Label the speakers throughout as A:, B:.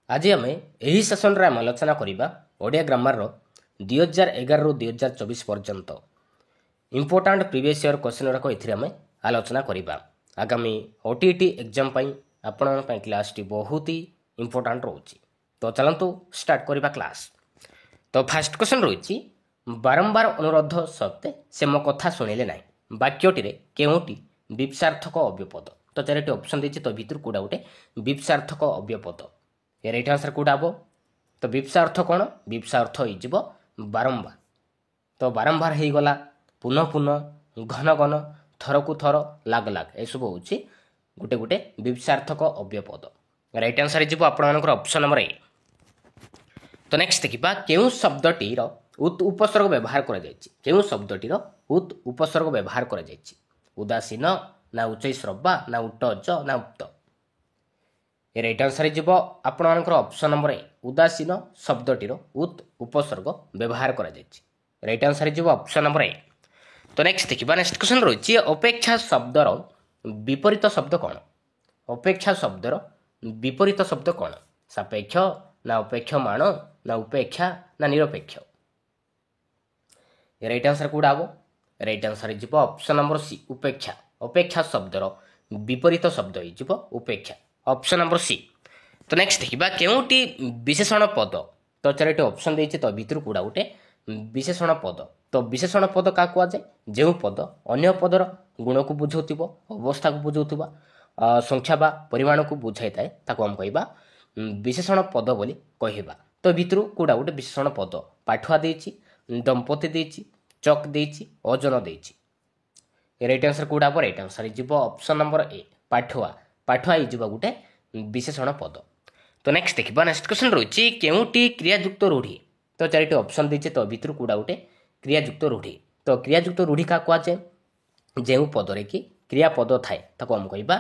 A: आज आम यही सेसन रे आम आलोचना करवा ओडिया ग्रामर 2011 ରୁ 2024 पर्यंत इंपोर्टाट प्रीवियस ईयर क्वेश्चन गुड़ाक ये आलोचना करवा। आगामी ओटीटी एग्जाम आपण क्लास टी बहुत ही इंपोर्टाट रोचे। तो चलतु स्टार्ट करवा क्लास। तो फास्ट क्वेश्चन रही बारंबार अनुरोध सत्ते से मो कथा शुणिले ना वाक्यटी केउटी विप्सार्थक अव्यपद। तो 4टी ऑप्शन देती तो भितर कौटा गोटे विप्सार्थक अव्यपद। ये राइट आंसर कौटा हम। तो विप्सा अर्थ कौन? विप्सा अर्थ हो बारंबार। तो बारंबार हो गला पुनः पुनः घन घन थर को थर लाग लाग यह सब हूँ गोटे गोटे विप्सार्थक अव्यपद। राइट आंसर हो ऑप्शन नंबर ए। तो नेक्स्ट देखा केउ शब्दटीर उत उपसर्ग व्यवहार कर शब्दटीर उत उपसर्ग व्यवहार कर उदासीन ना उच्चैश्रवा ना उट्टज ना उक्त। ये राइट आंसर हो आपणकर ऑप्शन नंबर ए उदासीन शब्दटीर उत उपसर्ग व्यवहार कर राइट आंसर हो ऑप्शन नंबर ए। तो नेक्स्ट देखा नेक्स्ट क्वेश्चन रही अपेक्षा शब्दर विपरीत शब्द कौन? अपेक्षा शब्दर विपरीत शब्द कौन? सापेक्ष ना अपेक्षमाण ना उपेक्षा ना निरपेक्ष। राइट आंसर कौटा हम? राइट आंसर हो ऑप्शन नंबर सी उपेक्षा। अपेक्षा शब्दर विपरीत शब्द हो उपेक्षा, ऑप्शन नंबर सी। तो नेक्स्ट देखा केउटी विशेषण पद। तो 4टी ऑप्शन देती तो भितर कौटा गोटे विशेषण पद। तो विशेषण पद क्या कहुए? जो पद अन्य पदर गुण को बुझाऊ अवस्था को बुझाऊ संख्या बा परिमाण को बुझाई थाए ताको हम कहवा विशेषण पद बोली कहवा। तो भितर कौटा गोटे विशेषण पद पाठुआ देछि, दंपति देछि, चक देछि, ओजन देछि। राइट आंसर कौटा हम? राइट आंसर हो ऑप्शन नंबर ए पाठुआ। पाठुआ हो गोटे विशेषण पद। तो नेक्स्ट देखा नेक्स्ट क्वेश्चन रही केउटी क्रियायुक्त रूढ़ी। तो 4टी ऑप्शन देछि तो भितर कौटा गोटे क्रियायुक्त रूढ़ी। तो क्रियायुक्त रूढ़ी क्या कहुए? जो पदरे कि क्रियापद थाए ताको हम कहवा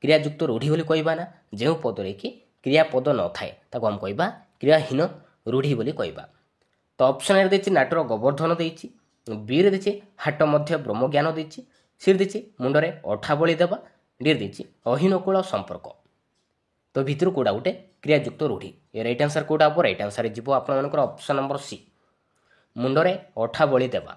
A: क्रियायुक्त रूढ़ी बोली कहवा ना। जो पदरे कि क्रियापद न थाए ताको हम कहवा क्रियाहीन रूढ़ी बोली कहवा। तो ऑप्शन ए देछि नाटर गोवर्धन देछि, बी रे देछि हाट मध्य ब्रह्मज्ञान देछि, सी देछि मुंडरे अठा बଳି देवा, डी देछि अहीनकूल संपर्क। तो भितर कौटा गोटे क्रियायुक्त रूढ़ी। ये राइट आंसर कौटा हम? राइट आंसर हो आपनकर ऑप्शन नंबर सी मुंडरे अठा बଳି देवा।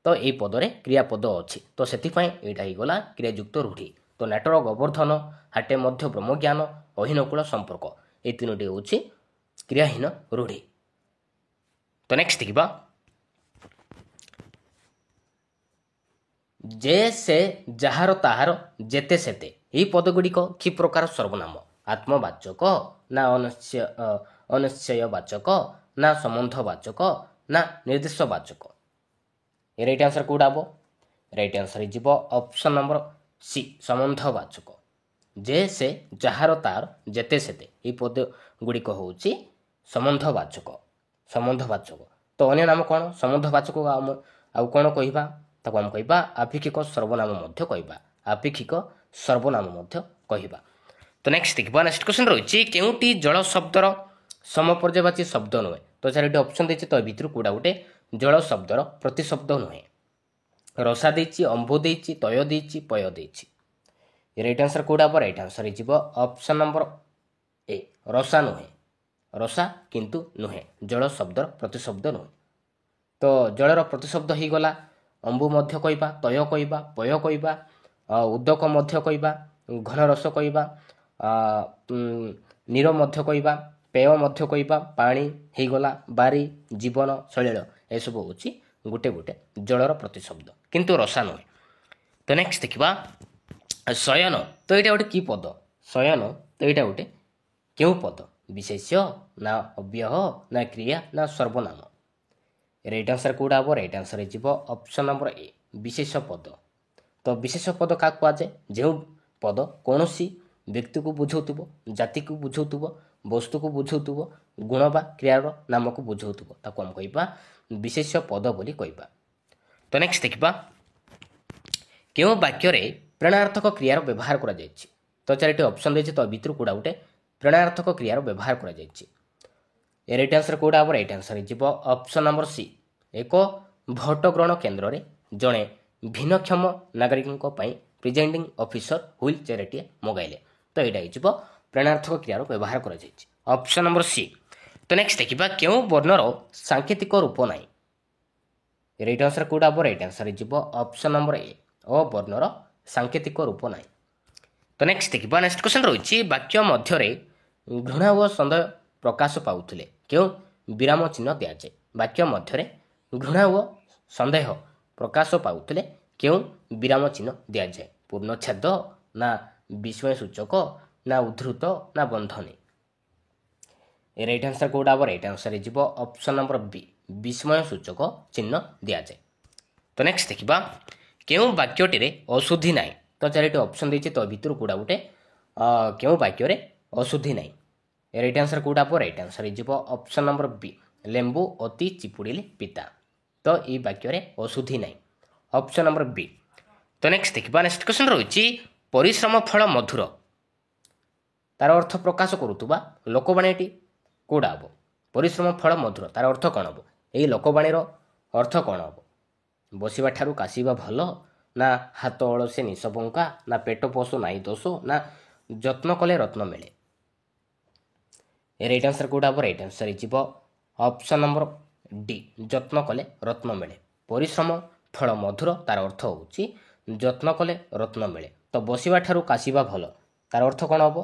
A: तो यही पदरे क्रियापद अच्छी तो से यहाँ गला क्रियायुक्त रूढ़ी। तो नाटर गोवर्धन हाटे मध्य ब्रह्मज्ञान अहीनकूल संपर्क ये 3टी हूँ क्रियाहीन रूढ़ी। तो नेक्स्ट देखा जे से जार ताहार जेते सेते यही पदगुड़िक कि प्रकार सर्वनाम? आत्मवाचक ना अनिश्चयवाचक ना संबंधवाचक ना निर्देशवाचक। राइट आंसर कौटा हम? राइट आंसर हो ऑप्शन नंबर सी संबंधवाचक। जे से जार तार जेते सेते ये पद गुड़िक हूँ संबंधवाचक। संबंधवाचक तो अन्य नाम कौन? संबंधवाचक आउ कौन कहवा ताको हम कहवा आपेक्षिक सर्वनाम मध्य कहवा आपेक्षिक सर्वनाम मध्य कहवा। तो नेक्स्ट देखा नेक्स्ट क्वेश्चन रही केउटी जल शब्दर समपर्यायवाची शब्द नुहे। तो 4टी ऑप्शन देछि तो भितर कौटा गोटे जल शब्दर प्रतिशब्द नुहे। रसा देछि, अंबु देछि, तय देछि, पय देछि। राइट आंसर कौटा हम? राइट आंसर हो ऑप्शन नंबर ए रसा नुहे। रसा किंतु नुहे जल शब्दर प्रतिशब्द नुहे। तो जलर प्रतिशब्द हो गला अंबु मध्य कहवा, तय कहवा, पय कहवा, उदक मध्य कहवा, घन रस कहवा, नीर मध्य कहवा, पेय मध्य कहवा, पानी हो गला बारी, जीवन, शैल यह सब हूँ गोटे गोटे जलर प्रतिशब्द किंतु रसा नुहे। तो नेक्स्ट देखा शयन। तो यहाँ गोटे कि पद? शयन तो यहाँ गोटे क्यों पद? विशेष्य ना अव्यय ना क्रिया ना सर्वनाम। राइट आंसर कौटा हम? राइट आंसर हो ऑप्शन नंबर ए विशेष पद। तो विशेष पद क्या कहुए? जो पद कौन व्यक्ति को बुझाऊ, जाति को बुझाऊ, वस्तु को बुझाऊ, गुण बा क्रियार नाम को बुझाऊ ताको हम कहवा विशेष पद बोली कहवा। तो नेक्स्ट देखा क्यों वाक्य प्रेरणार्थक क्रियार व्यवहार कर। तो 4टी ऑप्शन देछि तो भितर कौटा गोटे प्रेरणार्थक क्रियार व्यवहार कर। राइट आंसर कौटा हम? राइट आंसर हो ऑप्शन नंबर सी एक भोट ग्रहण केन्द्र में जड़े भिन्नक्षम नागरिकों प्रेजेंटिंग ऑफिसर व्हील चेयर मगाइले। तो यहाँ हो प्रेरणार्थक क्रियार व्यवहार कर। Option number C. तो नेक्स्ट देखिबा केउ वर्णर सांकेतिक रूप नाही। राइट आंसर कोडा हो राइट आंसर जिवो ऑप्शन नंबर ए अ वर्णर सांकेतिक रूप नाही। तो नेक्स्ट देखिबा नेक्स्ट क्वेश्चन रहिछि वाक्य मध्यरे घृणा व सन्देह प्रकाश पाउथिले केउ विराम चिन्ह दिया जाय। वाक्य मध्यरे घृणा व सन्देह प्रकाश पाउथिले केउ विराम चिन्ह दिया जाय। पूर्णच्छेद ना विस्मय सूचक ना उद्धृत ना बंधनी। राइट आंसर कोडा हो राइट आंसर जिवो ऑप्शन नंबर बी विस्मय सूचक चिन्ह दिया जाय। तो नेक्स्ट देखिबा केउ वाक्यटी रे अशुद्धि नाही। तो चारिटी ऑप्शन देछि तो भितर कोडा गुटे केउ वाक्य रे अशुद्धि नाही। राइट आंसर कोडा हो राइट आंसर जिवो ऑप्शन नंबर बी लेंबू अति चिपुड़िले पिता। तो ई वाक्य रे अशुद्धि नाही ऑप्शन नंबर बी। तो नेक्स्ट देखिबा नेक्स्ट क्वेश्चन रहिछि परिश्रम फल मधुर तार अर्थ प्रकाश करुतुबा लोकवाणीटी कोडा हबो। परिश्रम फल मधुर तार अर्थ कौन हबो। एई लोकवाणीर अर्थ कौन हबो। बसिबा ठारू काशिबा भल ना हाथ अलसे निशबंका ना पेट पशु नाई दोष ना जत्न कले रत्न मिले। राइट आंसर कोडा हबो राइट आंसर जिवो ऑप्शन नंबर डी जत्न कले रत्न मिले। परिश्रम फल मधुर तार अर्थ होउछि जत्न कले रत्न मिले। तो बसिबा ठारू काशिबा भल तार अर्थ कौन हबो।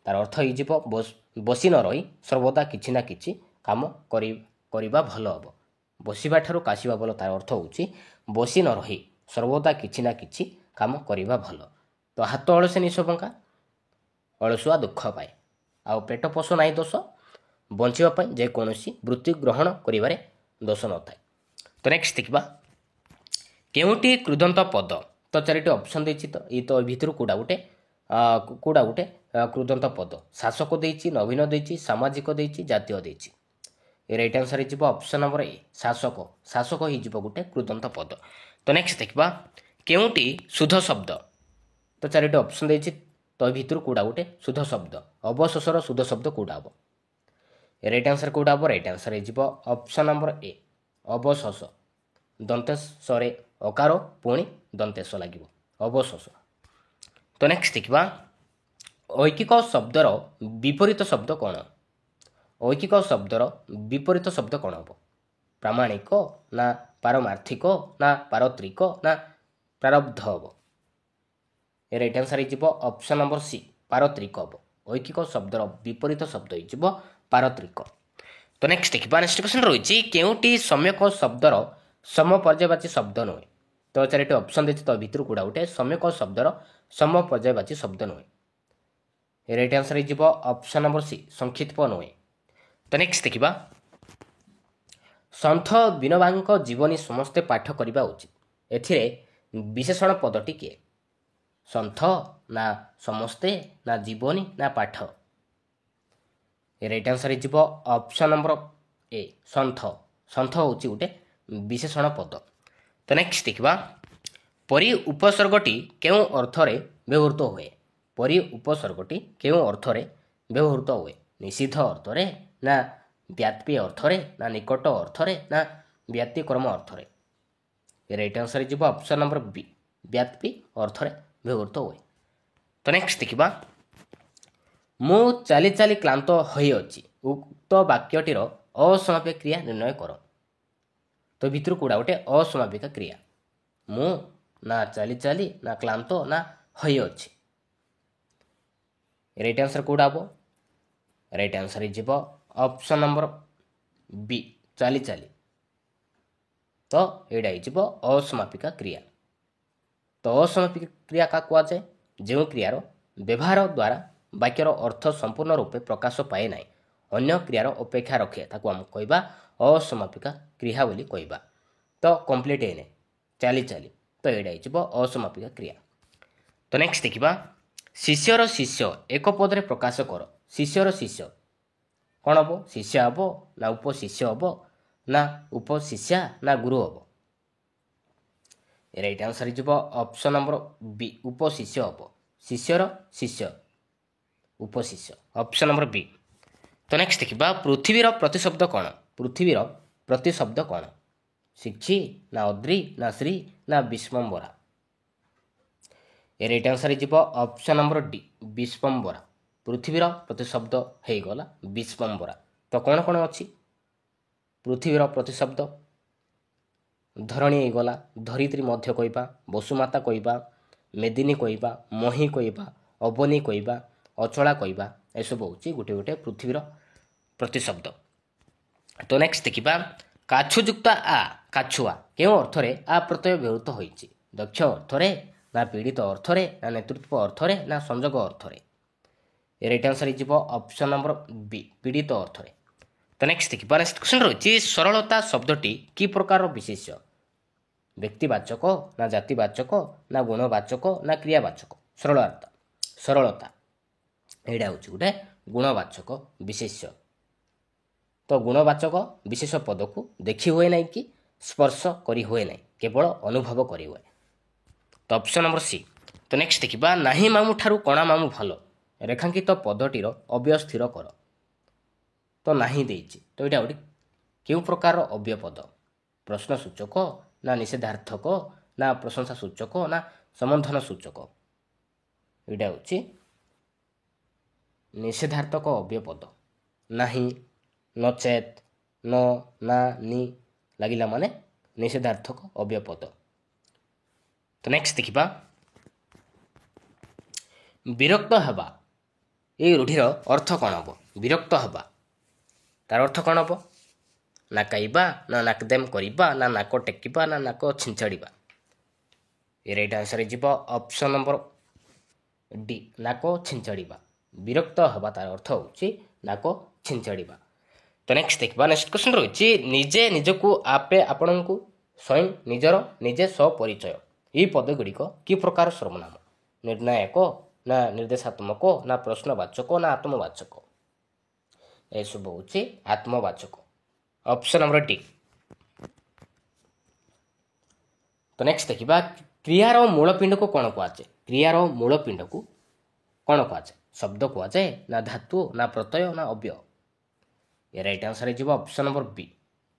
A: तार अर्थ हो बसी न रही सर्वदा किछि ना किछि काम करिबा भल हबो। बसिबा ठारू काशिबा भल तार अर्थ होउछि बसी न रही सर्वदा किछि ना किछि काम करिबा भल। तो हाथ अलसे निशबंका अलसुआ दुख पाए आ पेट पशु नाई दोष बंचिबा पई जे कोनोसी वृत्ति ग्रहण करिबारे दोष न थाए। तो नेक्स्ट देखिबा केउटी कृदंत पद। तो चारिटी ऑप्शन देछि तो ई तो भितर कोडा गुटे कृदंत पद शासक देछि नवीन देछि सामाजिक देछि जातीय देछि। राइट आंसर जिवो ऑप्शन नंबर ए शासक। शासक ही जिवो गुटे कृदंत पद। तो नेक्स्ट देखिबा केउटी शुद्ध शब्द। तो चारिटी ऑप्शन देछि तो भितर कोडा गुटे शुद्ध शब्द अवशेषर शुद्ध शब्द कोडा हबो। राइट आंसर कोडा हबो राइट आंसर जिवो ऑप्शन नंबर ए अवशेष दंतेशरे अकार पुणी दंतेश लागिवो अवशेष। तो नेक्स्ट देखिबा ऐकिक शब्दर विपरीत शब्द कौन। ऐकिक शब्दर विपरीत शब्द कौन हम। प्रामाणिक ना पारमार्थिक ना पारत्रिक ना प्रारब्ध हम। राइट आंसर हो ऑप्शन नंबर सी पारत्रिक हम। ऐकिक शब्दर विपरीत शब्द हो पारत्रिक। तो नेक्स्ट देखिबा नेक्स्ट क्वेश्चन रही केउटी सम्यक शब्दर समपर्यायवाची शब्द नुहे। तो चारिटी ऑप्शन देछि तो भितर कोडा गुटे सम्यक शब्दर समपर्यायवाची शब्द नुहे। राइट आंसर हो ऑप्शन नंबर सी संक्षिप्त नुहे। तो नेक्स्ट देखिबा सन्थ विनोबांक जीवनी समस्ते पाठ करबा उचित एथिरे विशेषण पदटी किए। सन्थ ना समस्ते ना जीवनी ना पाठ। राइट आंसर हो ऑप्शन नंबर ए सन्थ। सन्थ होची गोटे विशेषण पद। तो नेक्स्ट देखिबा परि उपसर्गटी केउ अर्थरे व्यवहृत हुए। परि उपसर्गटी केउ अर्थरे व्यवहृत हुए। निषिद्ध अर्थरे ना व्याप्ति अर्थरे ना निकट अर्थरे ना व्यतिक्रम अर्थरे। राइट आंसर हो ऑप्शन नंबर बी व्याप्ति अर्थरे व्यवहृत हुए। तो नेक्स्ट देखिबा मु चाली चाली क्लांत होई अछि उक्त वाक्यटीर असमापिक क्रिया निर्णय कर। तो भितर कोडा गोटे असमापिक क्रिया मु ना चाली चाली ना क्लांत ना होई अछि। राइट आंसर कोडा हबो राइट आंसर हो ऑप्शन नंबर बी चाली चाली। तो यहाँ हो असमापिका क्रिया। तो असमापिक क्रिया क्या कहुए जो क्रियार व्यवहार द्वारा वाक्यर अर्थ संपूर्ण रूपे प्रकाश पाए ना अन्य क्रियार अपेक्षा रखे ताको हम कहबा असमापिका क्रिया बोली कहबा। तो कंप्लीट है चाली चाली। तो यहाँ हो असमापिका क्रिया। तो नेक्स्ट देखिबा शिष्यर शिष्य एक पदरे प्रकाश कर। शिष्यर शिष्य कौन हम शिष्य हम ना उपशिष्य हम ना उपशिष्या ना गुरु हम। राइट आंसर हो ऑप्शन नंबर बी उपशिष्य हम। शिष्यर शिष्य उपशिष्य ऑप्शन नंबर बी। तो नेक्स्ट देखिबा पृथ्वीर प्रतिशब्द कौन। पृथ्वीर प्रतिशब्द कौन शिक्षी ना अद्री ना श्री ना विश्वम्बरा। राइट आंसर हो ऑप्शन नंबर डी विश्वम्बरा ପୃଥିବୀର ପ୍ରତିଶବ୍ଦ ହେଇଗଲା ବିଶ୍ୱମ୍ବରା। ତ କ'ଣ କ'ଣ ଅଛି? ପୃଥିବୀର ପ୍ରତିଶବ୍ଦ ଧରଣୀ ହେଇଗଲା, ଧରିତ୍ରୀ ମଧ୍ୟ କହିବା, ବସୁମାତା କହିବା, ମେଦିନୀ କହିବା, ମହି କହିବା, ଅବନୀ କହିବା, ଅଚଳା କହିବା। ଏସବୁ ହେଉଛି ଗୋଟେ ଗୋଟେ ପୃଥିବୀର ପ୍ରତିଶବ୍ଦ। ତ ନେକ୍ସଟ ଦେଖିବା କାଛୁଯୁକ୍ତ ଆ କାଛୁଆ କେଉଁ ଅର୍ଥରେ ଆ ପ୍ରତ୍ୟୟ ବ୍ୟବହୃତ ହୋଇଛି? ଦକ୍ଷ ଅର୍ଥରେ, ନା ପୀଡ଼ିତ ଅର୍ଥରେ, ନା ନେତୃତ୍ୱ ଅର୍ଥରେ, ନା ସଂଯୋଗ ଅର୍ଥରେ? ରାଇଟ୍ ଆନ୍ସର ହେଇଯିବ ଅପସନ୍ ନମ୍ବର ବି, ପୀଡ଼ିତ ଅର୍ଥରେ। ତ ନେକ୍ସଟ ଦେଖିବା ନେକ୍ସଟ କ୍ୱେଶ୍ଚନ ରହିଛି ସରଳତା ଶବ୍ଦଟି କି ପ୍ରକାରର ବିଶେଷ୍ୟ? ବ୍ୟକ୍ତିବାଚକ, ନା ଜାତିବାଚକ, ନା ଗୁଣବାଚକ, ନା କ୍ରିୟାବାଚକ? ସରଳତା ଏଇଟା ହେଉଛି ଗୋଟେ ଗୁଣବାଚକ ବିଶେଷ୍ୟ। ତ ଗୁଣବାଚକ ବିଶେଷ ପଦକୁ ଦେଖି ହୁଏ ନାହିଁ କି ସ୍ପର୍ଶ କରି ହୁଏ ନାହିଁ, କେବଳ ଅନୁଭବ କରି ହୁଏ। ତ ଅପସନ୍ ନମ୍ବର ସି। ତ ନେକ୍ସଟ ଦେଖିବା ନାହିଁ ମାମୁଁ ଠାରୁ କଣା ମାମୁଁ ଭଲ, ରେଖାଙ୍କିତ ପଦଟିର ଅବ୍ୟୟ ସ୍ଥିର କର। ତ ନାହିଁ ଦେଇଛି, ତ ଏଇଟା ଗୋଟେ କେଉଁ ପ୍ରକାରର ଅବ୍ୟୟ ପଦ? ପ୍ରଶ୍ନ ସୂଚକ, ନା ନିଷେଧାର୍ଥକ, ନା ପ୍ରଶଂସା ସୂଚକ, ନା ସମ୍ବୋଧନ ସୂଚକ? ଏଇଟା ହେଉଛି ନିଷେଧାର୍ଥକ ଅବ୍ୟୟ ପଦ। ନାହିଁ, ନଚେତ୍, ନ, ନା, ନି ଲାଗିଲା ମାନେ ନିଷେଧାର୍ଥକ ଅବ୍ୟୟ ପଦ। ତ ନେକ୍ସଟ ଦେଖିବା ବିରକ୍ତ ହେବା এই ରୂଢ଼ିର ଅର୍ଥ କ'ଣ ହେବ? ବିରକ୍ତ ହେବା ତାର ଅର୍ଥ କ'ଣ ହେବ? ନାକାଇବା, ନା ନାକଦେମ କରିବା, ନା ନାକ ଟେକିବା, ନା ନାକ ଛିଞ୍ଚାଡ଼ିବା? ଏ ରାଇଟ୍ ଆନ୍ସର ଯିବ ଅପସନ୍ ନମ୍ବର ଡି, ନାକ ଛିଞ୍ଚାଡ଼ିବା। ବିରକ୍ତ ହେବା ତାର ଅର୍ଥ ହେଉଛି ନାକ ଛିଞ୍ଚାଡ଼ିବା। ତ ନେକ୍ସଟ ଦେଖିବା ନେକ୍ସଟ କ୍ୱେଶ୍ଚନ ରହିଛି ନିଜେ ନିଜକୁ, ଆପେ ଆପଣଙ୍କୁ, ସ୍ୱୟଂ ନିଜର, ନିଜେ ସ୍ୱପରିଚୟ। ଏହି ପଦ ଗୁଡ଼ିକ କି ପ୍ରକାର ସର୍ବନାମ? ନିର୍ଣ୍ଣାୟକ, ନା ନିର୍ଦ୍ଦେଶାତ୍ମକ, ନା ପ୍ରଶ୍ନବାଚକ, ନା ଆତ୍ମବାଚକ? ଏସବୁ ହେଉଛି ଆତ୍ମବାଚକ। Option number D. ତ ନେକ୍ସଟ ଦେଖିବା କ୍ରିୟାର ମୂଳ ପିଣ୍ଡକୁ କ'ଣ କୁହାଯାଏ? କ୍ରିୟାର ମୂଳ ପିଣ୍ଡକୁ କ'ଣ କୁହାଯାଏ? ଶବ୍ଦ କୁହାଯାଏ, ନା ଧାତୁ, ନା ପ୍ରତ୍ୟୟ, ନା ଅବ୍ୟୟ? ଏ ରାଇଟ୍ ଆନ୍ସର ଯିବ ଅପସନ୍ ନମ୍ବର ବି।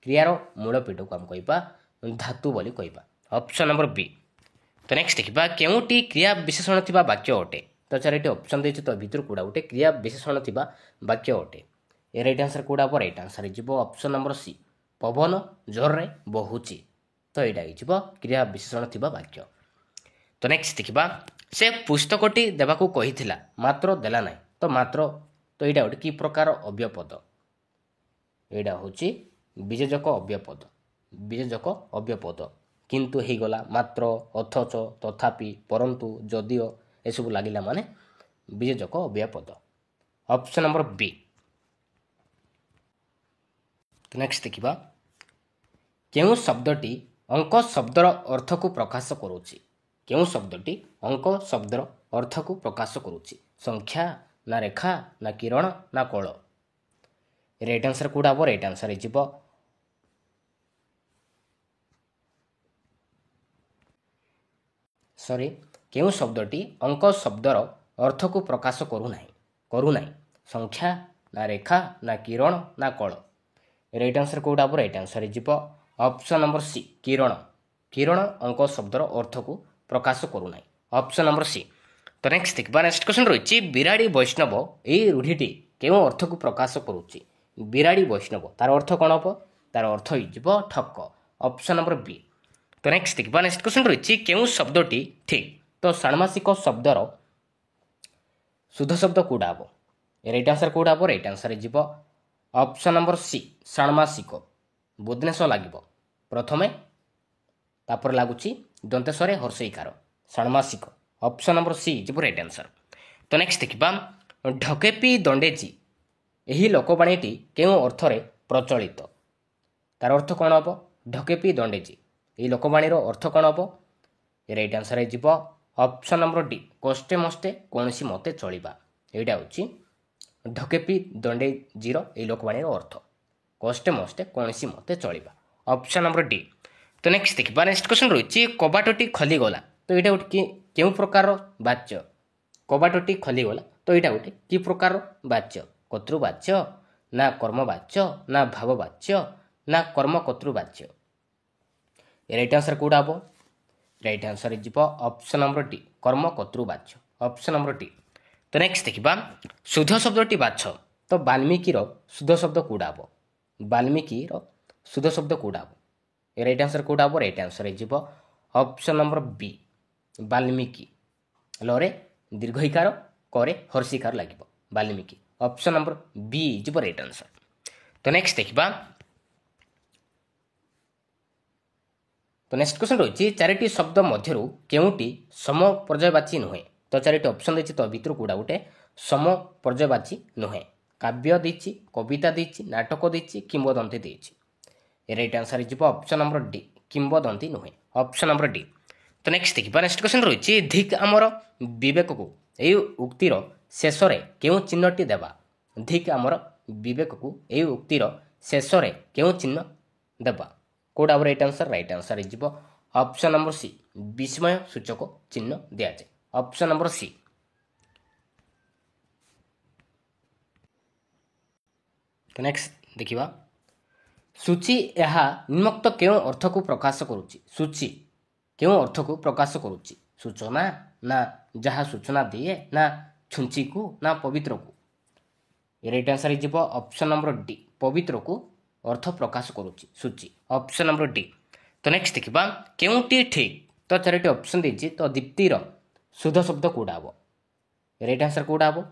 A: କ୍ରିୟାର ମୂଳ ପିଣ୍ଡକୁ ଆମେ କହିବା ଧାତୁ ବୋଲି କହିବା। ଅପସନ୍ ନମ୍ବର ବି। ତ ନେକ୍ସଟ ଦେଖିବା କେଉଁଟି କ୍ରିୟା ବିଶେଷଣ ଥିବା ବାକ୍ୟ ଅଟେ? ତ ଚାରିଟି ଅପସନ୍ ଦେଇଛି, ତ ଭିତରୁ କୋଉଟା ଗୋଟେ କ୍ରିୟା ବିଶେଷଣ ଥିବା ବାକ୍ୟ ଅଟେ? ଏ ରାଇଟ୍ ଆନ୍ସର କୋଉଟା ହେବ? ରାଇଟ୍ ଆନ୍ସର ଯିବ ଅପସନ୍ ନମ୍ବର ସି, ପବନ ଜୋରରେ ବହୁଛି। ତ ଏଇଟା ହେଇଯିବ କ୍ରିୟା ବିଶେଷଣ ଥିବା ବାକ୍ୟ। ତ ନେକ୍ସଟ ଦେଖିବା ସେ ପୁସ୍ତକଟି ଦେବାକୁ କହିଥିଲା ମାତ୍ର ଦେଲା ନାହିଁ। ତ ମାତ୍ର, ତ ଏଇଟା ଗୋଟେ କି ପ୍ରକାର ଅବ୍ୟୟ ପଦ? ଏଇଟା ହେଉଛି ବିଯୋଜକ ଅବ୍ୟୟ ପଦ। ବିଯୋଜକ ଅବ୍ୟୟ ପଦ। କିନ୍ତୁ ହେଇଗଲା, ମାତ୍ର, ଅଥଚ, ତଥାପି, ପରନ୍ତୁ, ଯଦିଓ ଏସବୁ ଲାଗିଲା ମାନେ ବିଯୋଜକ ଅବ୍ୟୟ ପଦ। ଅପସନ୍ ନମ୍ବର ବି। ନେକ୍ସଟ ଦେଖିବା କେଉଁ ଶବ୍ଦଟି ଅଙ୍କ ଶବ୍ଦର ଅର୍ଥକୁ ପ୍ରକାଶ କରୁଛି? କେଉଁ ଶବ୍ଦଟି ଅଙ୍କ ଶବ୍ଦର ଅର୍ଥକୁ ପ୍ରକାଶ କରୁଛି? ସଂଖ୍ୟା, ନା ରେଖା, ନା କିରଣ, ନା କଳ? ରାଇଟ୍ ଆନ୍ସର କୋଉଟା ହେବ? ରାଇଟ୍ ଆନ୍ସର ହେଇଯିବ କେଉଁ ଶବ୍ଦଟି ଅଙ୍କ ଶବ୍ଦର ଅର୍ଥକୁ ପ୍ରକାଶ କରୁନାହିଁ? ସଂଖ୍ୟା, ନା ରେଖା, ନା କିରଣ, ନା କଳ? ରାଇଟ୍ ଆନ୍ସର କୋଉଟା ହେବ? ରାଇଟ୍ ଆନ୍ସର ହେଇଯିବ ଅପସନ୍ ନମ୍ବର ସି, କିରଣ। କିରଣ ଅଙ୍କ ଶବ୍ଦର ଅର୍ଥକୁ ପ୍ରକାଶ କରୁନାହିଁ। Option number C. ତ ନେକ୍ସଟ ଦେଖିବା ନେକ୍ସଟ କ୍ୱେଶ୍ଚନ ରହିଛି ବିରାଡ଼ି ବୈଷ୍ଣବ ଏହି ରୂଢ଼ିଟି କେଉଁ ଅର୍ଥକୁ ପ୍ରକାଶ କରୁଛି? ବିରାଡ଼ି ବୈଷ୍ଣବ ତାର ଅର୍ଥ କ'ଣ ହେବ? ତାର ଅର୍ଥ ହେଇଯିବ ଠକ। ଅପସନ୍ ନମ୍ବର ବି। ତ ନେକ୍ସଟ ଦେଖିବା ନେକ୍ସଟ କ୍ୱେଶ୍ଚନ ରହିଛି କେଉଁ ଶବ୍ଦଟି ଠିକ୍? ତ ଷାଣ୍ମାସିକ ଶବ୍ଦର ଶୁଦ୍ଧ ଶବ୍ଦ କୋଉଟା ହେବ? ରାଇଟ୍ ଆନ୍ସର କୋଉଟା ହେବ? ରାଇଟ୍ ଆନ୍ସର ହେଇଯିବ ଅପସନ୍ ନମ୍ବର ସି, ଷାଣ୍ମାସିକ। ବୁଦ୍ଧନେଶ ଲାଗିବ ପ୍ରଥମେ, ତାପରେ ଲାଗୁଛି ଦନ୍ତେଶ୍ୱରେ ହର୍ଷଇକାର, ଷାଣ୍ମାସିକ। ଅପସନ୍ ନମ୍ବର ସି ଯିବ ରାଇଟ୍ ଆନ୍ସର। ତ ନେକ୍ସଟ ଦେଖିବା ଢକେପି ଦଣ୍ଡେଜି ଏହି ଲୋକବାଣୀଟି କେଉଁ ଅର୍ଥରେ ପ୍ରଚଳିତ? ତାର ଅର୍ଥ କ'ଣ ହେବ? ଢକେପି ଦଣ୍ଡେଜି ଏହି ଲୋକବାଣୀର ଅର୍ଥ କ'ଣ ହେବ? ରାଇଟ୍ ଆନ୍ସର ହେଇଯିବ ଅପସନ୍ ନମ୍ବର ଡି, କଷ୍ଟେ ମଷ୍ଟେ କୌଣସି ମତେ ଚଳିବା। ଏଇଟା ହେଉଛି ଢକେପି ଦଣ୍ଡେଜିର ଏହି ଲୋକବାଣୀର ଅର୍ଥ, କଷ୍ଟେ ମଷ୍ଟେ କୌଣସି ମତେ ଚଳିବା। Option number D. ତ ନେକ୍ସଟ ଦେଖିବା ନେକ୍ସଟ କ୍ୱେଶ୍ଚନ ରହିଛି କବାଟଟି ଖୋଲିଗଲା। ତ ଏଇଟା ଗୋଟେ କେଉଁ ପ୍ରକାରର ବାଚ୍ୟ? କବାଟଟି ଖୋଲିଗଲା, ତ ଏଇଟା ଗୋଟେ କି ପ୍ରକାରର ବାଚ୍ୟ? କର୍ତ୍ତୃବାଚ୍ୟ, ନା କର୍ମବାଚ୍ୟ, ନା ଭାବବାଚ୍ୟ, ନା କର୍ମକର୍ତ୍ତୃବାଚ୍ୟ? ରାଇଟ୍ ଆନ୍ସର କୋଉଟା ହେବ? ରାଇଟ୍ ଆନ୍ସର ଯିବ ଅପସନ୍ ନମ୍ବର ଡି, କର୍ମକର୍ତ୍ତୃବାଚ୍ୟ। Option number D. ତ ନେକ୍ସଟ ଦେଖିବା ଶୁଦ୍ଧ ଶବ୍ଦଟି ବାଛ। ତ ବାଲ୍ମୀକିର ଶୁଦ୍ଧ ଶବ୍ଦ କୋଉଟା ହେବ? ବାଲ୍ମୀକିର ଶୁଦ୍ଧ ଶବ୍ଦ କୋଉଟା ହେବ? ରାଇଟ୍ ଆନ୍ସର କୋଉଟା ହେବ? ରାଇଟ୍ ଆନ୍ସର ହେଇଯିବ ଅପସନ୍ ନମ୍ବର ବି ବାଲ୍ମୀକି। ଲରେ ଦୀର୍ଘଇକାର करे हर्षिकार लगे Valmiki. Option number B is right answer. तो नेक्स्ट देखा तो नेक्स्ट क्वेश्चन रही चारिटी शब्द मध्य केउटी सम पर्यायवाची नुहे। तो चारिटी ऑप्शन देछि तो भितर कोडा गोटे सम पर्यायवाची नुहे। काव्य देछि, कविता देछि, नाटक देछि, किंवदंती देछि। Right answer is option number D किंवदंती नुहे। Option number D. तो नेक्स्ट देखा नेक्स्ट क्वेश्चन रही धिक आमर विवेक को यही उक्तिर शेष क्यों चिन्हटी देवा। धिक आमर विवेक को यही उक्तिर शेष क्यों चिन्ह देवा कौटा right answer? Right answer is option number C विस्मय सूचक चिन्ह दिया जाए। Option number C. तो नेक्स्ट देखिबा सूची यह निम्नोक्त क्यों अर्थ को प्रकाश करुच्ची। सूची क्यों अर्थ को प्रकाश करुच्ची? सूचना ना जहाँ सूचना दिए ना छुंची को ना पवित्र को। Right answer is option number D पवित्र को अर्थ प्रकाश करुच्ची सूची। Option number D. तो नेक्स्ट देखिबा केउटी ठीक। तो चारिटी ऑप्शन देछि तो दीप्तिर शुद्ध शब्द कोडा हबो। राइट आंसर कोडा हबो?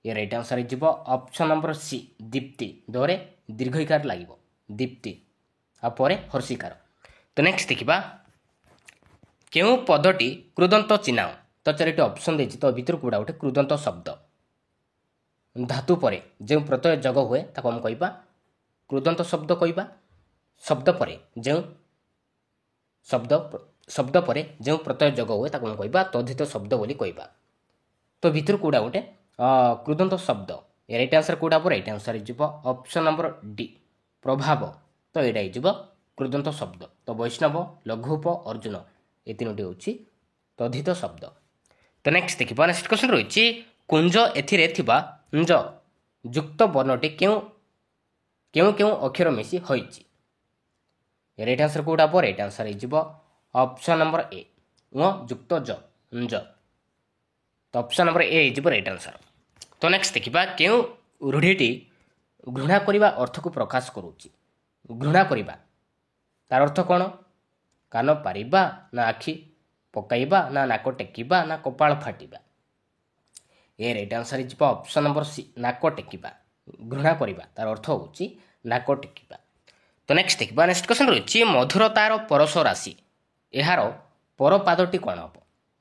A: ये right answer is option number C दीप्ति दरे दीर्घइकार लागिबो दीप्ति आ परे हर्षिकार। तो नेक्स्ट देखिबा केउ पदटी कृदंत चिन्ह। तो चारिटी ऑप्शन देछि तो भितर कोडा गोटे कृदंत शब्द धातु परे जो प्रत्यय जग हुए ताको हम कहबा कृदंत शब्द कहबा। शब्द परे जो शब्द परे जो प्रत्यय जग हुए ताको हम कहबा तद्धित शब्द बोली कहबा। तो भितर कोडा गोटे कृदंत शब्द। राइट आंसर कोडा पर right answer is option number D प्रभाव। तो एटा इज कृदंत शब्द। तो वैष्णव लघुप अर्जुन ये तीनोटी होची तद्धित शब्द। तो नेक्स्ट देखिबा नेक्स्ट क्वेश्चन रही कुंज एथिरे थिबा ज युक्त वर्णटी क्यों क्यों क्यों अक्षर मिसी होईची। राइट आंसर कोडा पर right answer is option number ए युक्त ज। तो option number A is right answer. तो नेक्स्ट देखिबा क्यों रूढ़ीटी घृणा करिबा अर्थ को प्रकाश करूची। घृणा करिबा तार अर्थ कौन? कान पारिबा ना आखि पकाइबा ना नाक टेकिबा ना कपाल फाटिबा। ए right answer is option number C नाक टेकिबा। घृणा करिबा तार अर्थ होची नाक टेकिबा। तो नेक्स्ट देखिबा नेक्स्ट क्वेश्चन रही मधुरतार परस राशि एहार परपादटी कौन हम?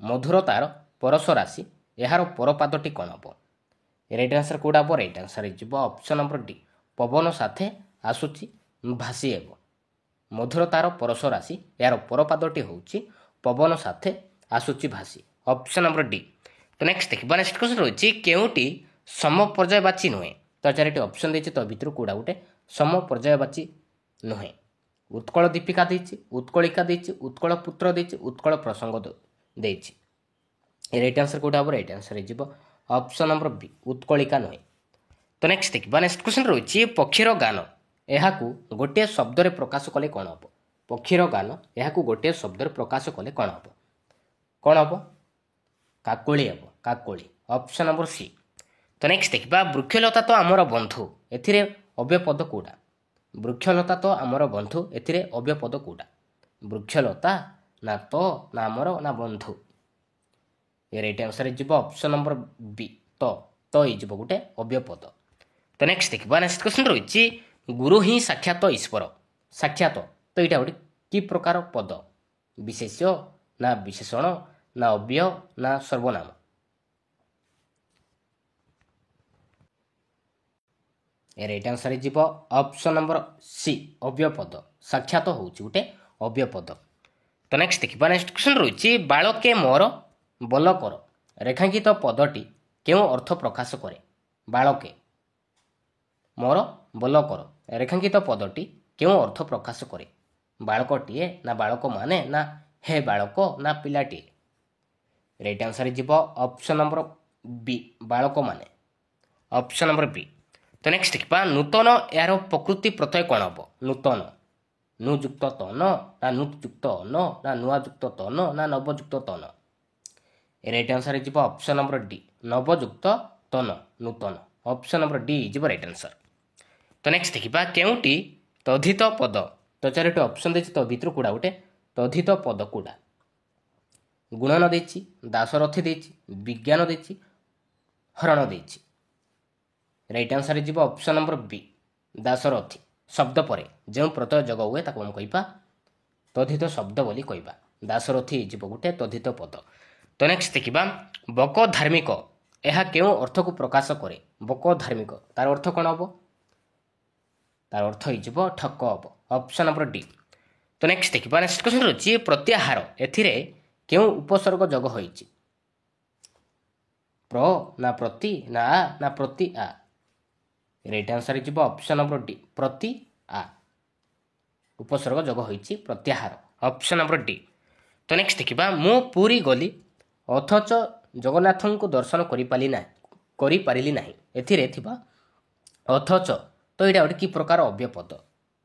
A: मधुरतार परस राशि एहार परपादटी कौन हम? राइट आंसर कोडा हम? Right answer is option number D पवन साथे आसुची भासी हेब। मधुरतार परस राशि यार परपादटी होची पवन साथे आसुची भासी। Option number D. तो नेक्स्ट देखिबा नेक्स्ट क्वेश्चन रही केउटी सम पर्यायवाची नुहे। तो चारिटी ऑप्शन देछि तो भितर कोडा गोटे सम पर्यायवाची नुहे। उत्कल दीपिका देछि, उत्कलिका देछि, उत्कल पुत्र देछि, उत्कल प्रसंग देछि। राइट आंसर कोडा हम? Right answer is option number B उत्कलिका नुहे। तो नेक्स्ट देखिबा नेक्स्ट क्वेश्चन रही पक्षीर गान एहाकू गोटे शब्द रे प्रकाश कले कौन हम? पक्षीर गान एहाकू गोटे शब्द रे प्रकाश कले कौन हम? कौन हम? काकोली हम काकोली। Option number C. तो नेक्स्ट देखिबा वृक्षलता तो आमर बंधु एथिरे अव्यपद कोडा। वृक्षलता तो आमर बंधु एथिरे अव्यपद कोडा? वृक्षलता ना तो ना आमर ना बंधु। ये right answer is option number B तो इज गोटे अव्यपद। तो नेक्स्ट देखिबा नेक्स्ट क्वेश्चन रही गुरु ही साक्षात ईश्वर। साक्षात तो यहाँ गोटे कि प्रकार पद? विशेष्य ना विशेषण ना अव्यय ना सर्वनाम? Right answer is option number C अव्ययपद। साक्षात होउची गोटे अव्ययपद। तो नेक्स्ट देखिबा नेक्स्ट क्वेश्चन रही बालके मोर बल कर रेखांकित पदटी क्यों अर्थ प्रकाश करे? बालके मोर बल कर रेखांकित पदटी क्यों अर्थ प्रकाश करे? बालकटीए ना बालक माने ना हे बालक ना पिलाटीए? Right answer is option number B बालक माने। Option number B. तो नेक्स्ट देखिबा नूतन यार प्रकृति प्रत्यय कौन हम? नूतन नुयुक्त तन ना नुत युक्त अन ना नुआ युक्त तन ना नवयुक्त तन? राइट आंसर हो ऑप्शन नंबर डी नवयुक्त तन नूतन ऑप्शन नंबर डी हो राइट आंसर। तो नेक्स्ट देखा केउटी तद्धित पद तो चारोटी ऑप्शन देछि तो भितर कूड़ा गोटे तद्धित पद कूड़ा गुणन देछि दासरथी देछि विज्ञान देछि हरण देछि राइट आंसर हो ऑप्शन नंबर बी दासरथी शब्द पर जो प्रत्यय जग हुए ताको हम कहिबा तद्धित शब्द बोली कहिबा दासरथी जीव गोटे तद्धित पद। तो नेक्स्ट देखा बक धार्मिक यह केउं अर्थ को प्रकाश करे बक धार्मिक तार अर्थ कौन हम तार अर्थ हो ठक हम ऑप्शन नंबर डी। तो नेक्स्ट देखा नेक्स्ट क्वेश्चन रही प्रत्याहार एथिरे केउं उपसर्ग जग होइछि प्र ना प्रति ना प्रति आ राइट आंसर हो ऑप्शन नंबर डी प्रति आ उपसर्ग जग होइछि प्रत्याहार ऑप्शन नंबर डी। तो नेक्स्ट देखा मु पूरी गली अथच जगन्नाथ को दर्शन करिपारिली नाही एथिरे थिबा अथच तो यहाँ गोटे कि प्रकार अव्यपद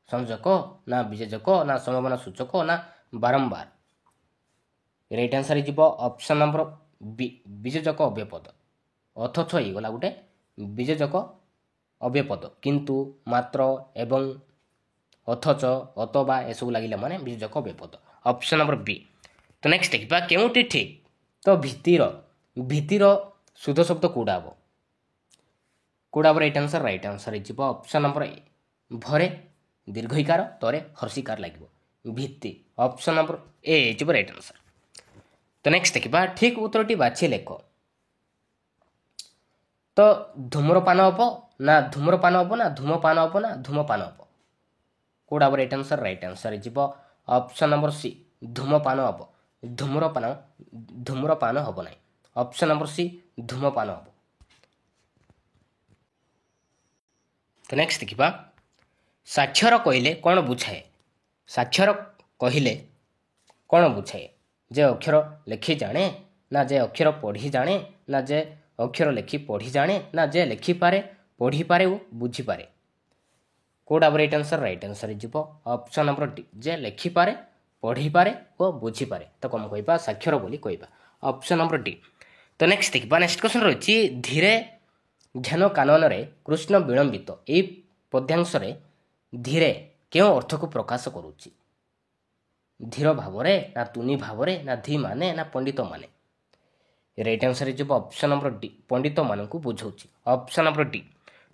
A: संयोजक ना विजेजक ना संभावना सूचक ना बारंबार राइट आंसर हो ऑप्शन नंबर बी विजेजक अव्यपद अथच ही गला गोटे विजेजक अव्यपद किंतु मात्र एवं अथच अथवा एसबू लगे माने विजेजक अव्यपद ऑप्शन नंबर बी। तो नेक्स्ट देखा केउटी ठीक तो भीतिर शुद्ध शब्द कूड़ा हम कूड़ा राइट आंसर हो ऑप्शन नंबर ए भरे दीर्घिकार तरे हर्षिकार लगे भित्ति ऑप्शन नंबर ए हो राइट आंसर। तो नेक्स्ट देखा ठीक उत्तरटी बाछि लेख तो धूम्रपान हम ना धूम्रपान हम ना धूमपान हम ना धूमपान हम कूड़ा राइट आंसर हो ऑप्शन नंबर सी धूमपान हम धूम्रपान हम ना ऑप्शन नंबर सी धूमपान हम। तो नेक्स्ट देखा साक्षर कहले कौन बुझाए साक्षर कहले कौन बुझाए जे अक्षर लिखि जाने ना जे अक्षर पढ़ी जाने ना जे अक्षर लिखि पढ़ी जाने ना जे लिखि पारे पढ़ी पारे वो बुझी पारे कौड़ा राइट आंसर हो ऑप्शन नंबर डी जे लिखि पारे पढ़ी पारे वो बुझी पारे तो कम कहबा साक्षर बोली कहबा ऑप्शन नंबर डी। तो नेक्स्ट देखा नेक्स्ट क्वेश्चन रही धीरे ध्यान कानन रे कृष्ण विलंबित यही पद्यांश धीरे क्यों अर्थ को प्रकाश करुच्ची धीर भाव ना तुनी भाव ना धी माने ना पंडित माने राइट आंसर हो ऑप्शन नंबर डी पंडित मान को बुझाऊँगी ऑप्शन नंबर डी।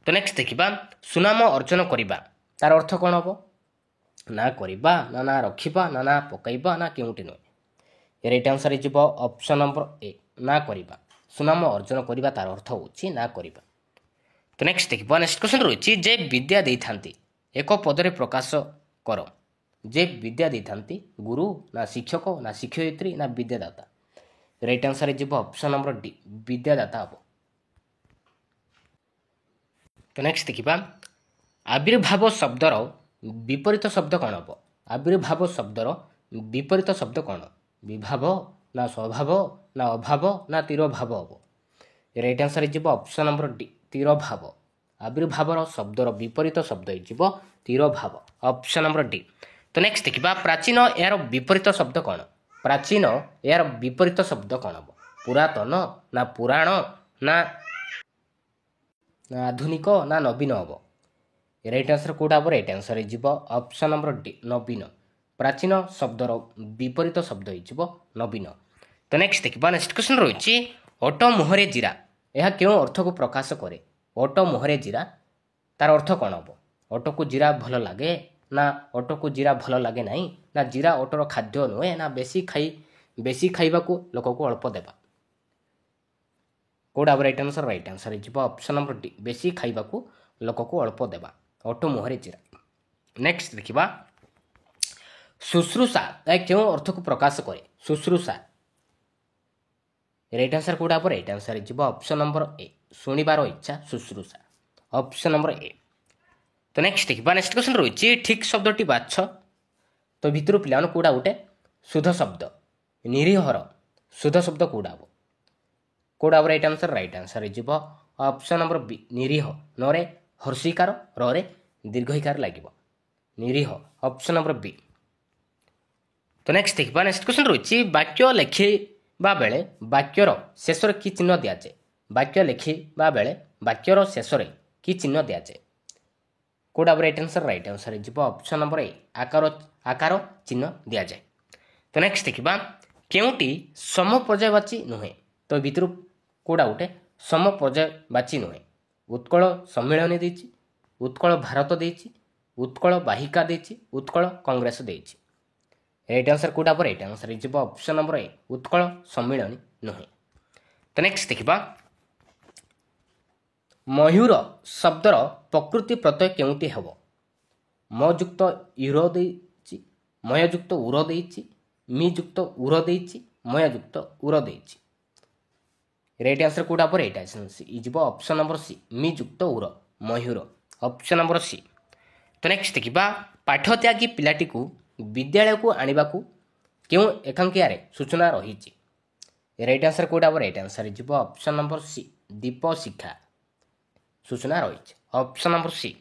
A: तो नेक्स्ट देखा सुनाम अर्जन करवा तार अर्थ कौन हम ना करवा ना रखा ना पकईवा ना केउटी नुहे राइट आंसर हो ऑप्शन नंबर ए ना करवा सुनाम अर्जन करवा तार अर्थ होची ना करवा। तो नेक्स्ट देखा नेक्स्ट क्वेश्चन रही जे विद्या दे थांती एक पदरे प्रकाश कर जे विद्या दे थांती गुरु ना शिक्षक ना शिक्षयित्री ना विद्यादाता राइट आंसर हो ऑप्शन नंबर डी विद्यादाता हम। तो नेक्स्ट देखा आविर्भाव शब्दर विपरीत शब्द कौन हम आविर्भाव शब्दर विपरीत शब्द कौन विभाव ना स्वभाव ना अभाव ना तिरोभाव हम राइट आंसर हो ऑप्शन नंबर डी तिरोभाव आविर्भाव शब्दर विपरीत शब्द हो तिरोभाव ऑप्शन नंबर डी। तो नेक्स्ट देखा प्राचीन यार विपरीत शब्द कौन प्राचीन यार विपरीत शब्द कौन हम पुरातन ना पुराण ना आधुनिक ना नवीन हम राइट आंसर कौटा हम राइट आंसर हो ऑप्शन नंबर डी नवीन प्राचीन शब्दर विपरीत शब्द हो नवीन। तो नेक्स्ट देखा नेक्स्ट क्वेश्चन रही अट मुहरे जीरा यह क्यों अर्थ को प्रकाश करे अट मुहरे जीरा तार अर्थ कौन हम अट को जीरा भल लगे ना अट को जीरा भल लगे नहीं ना जीरा अटर खाद्य नुहे ना बेसी खाइबा को लोक को अल्प देवा कौड़ा राइट आंसर हो ऑप्शन नंबर डी बेसी खाइबा को लोक को अल्प देवा अट मुहरे जीरा। नेक्स्ट देखा शुश्रूषा क्यों अर्थ को प्रकाश करे शुश्रूषा राइट आंसर कौटा हम राइट आंसर हो ऑप्शन नंबर ए शुणिबार इच्छा शुश्रूषा ऑप्शन नंबर ए। तो नेक्स्ट देखा नेक्स्ट क्वेश्चन रही ठीक शब्दटी बाछ तो भितर पिला कौड़ा गोटे शुद्ध शब्द निरीहर शुद्ध शब्द कौड़ा हम कौड़ा हम राइट आंसर हो ऑप्शन नंबर बी निरीह नरे हर्षिकार रे दीर्घिकार लगे निरीह ऑप्शन नंबर बी। तो नेक्स्ट देखा नेक्स्ट क्वेश्चन रही वाक्य बेले वाक्यर शेष कि चिन्ह दि जाए वाक्य लिखा बेले वाक्यर शेष कि चिन्ह दि जाए कौटा राइट आंसर जी ऑप्शन नंबर ए आकार आकार चिन्ह दि जाए। तो नेक्स्ट देखा केउटी समपर्यायवाची नुहे तो भितर कौटा गोटे समपर्यायवाची नुहे उत्कल सम्मिलनी देछि उत्कल भारत देछि उत्कल बाहिका देछि उत्कल कांग्रेस देछि राइट आंसर कौटा राइट आंसर जी option number A Utkal Sammilani नुहे। तो नेक्स्ट देखा मयूर शब्दर प्रकृति प्रत्यय केउटी हेब मयुक्त यूर देछि मययुक्त उर देछि मीयुक्त उर देछि मययुक्त उर देछि राइट आंसर कौटा right answer is option number C मीयुक्त उर मयूर ऑप्शन नंबर सी। तो नेक्स्ट देखा पाठ त्यागी पिलाटी को विद्यालय को आने को क्यों एकांकिया सूचना रही राइट आंसर कौटा right answer is option number C दीप शिक्षा सूचना रही ऑप्शन नंबर सी।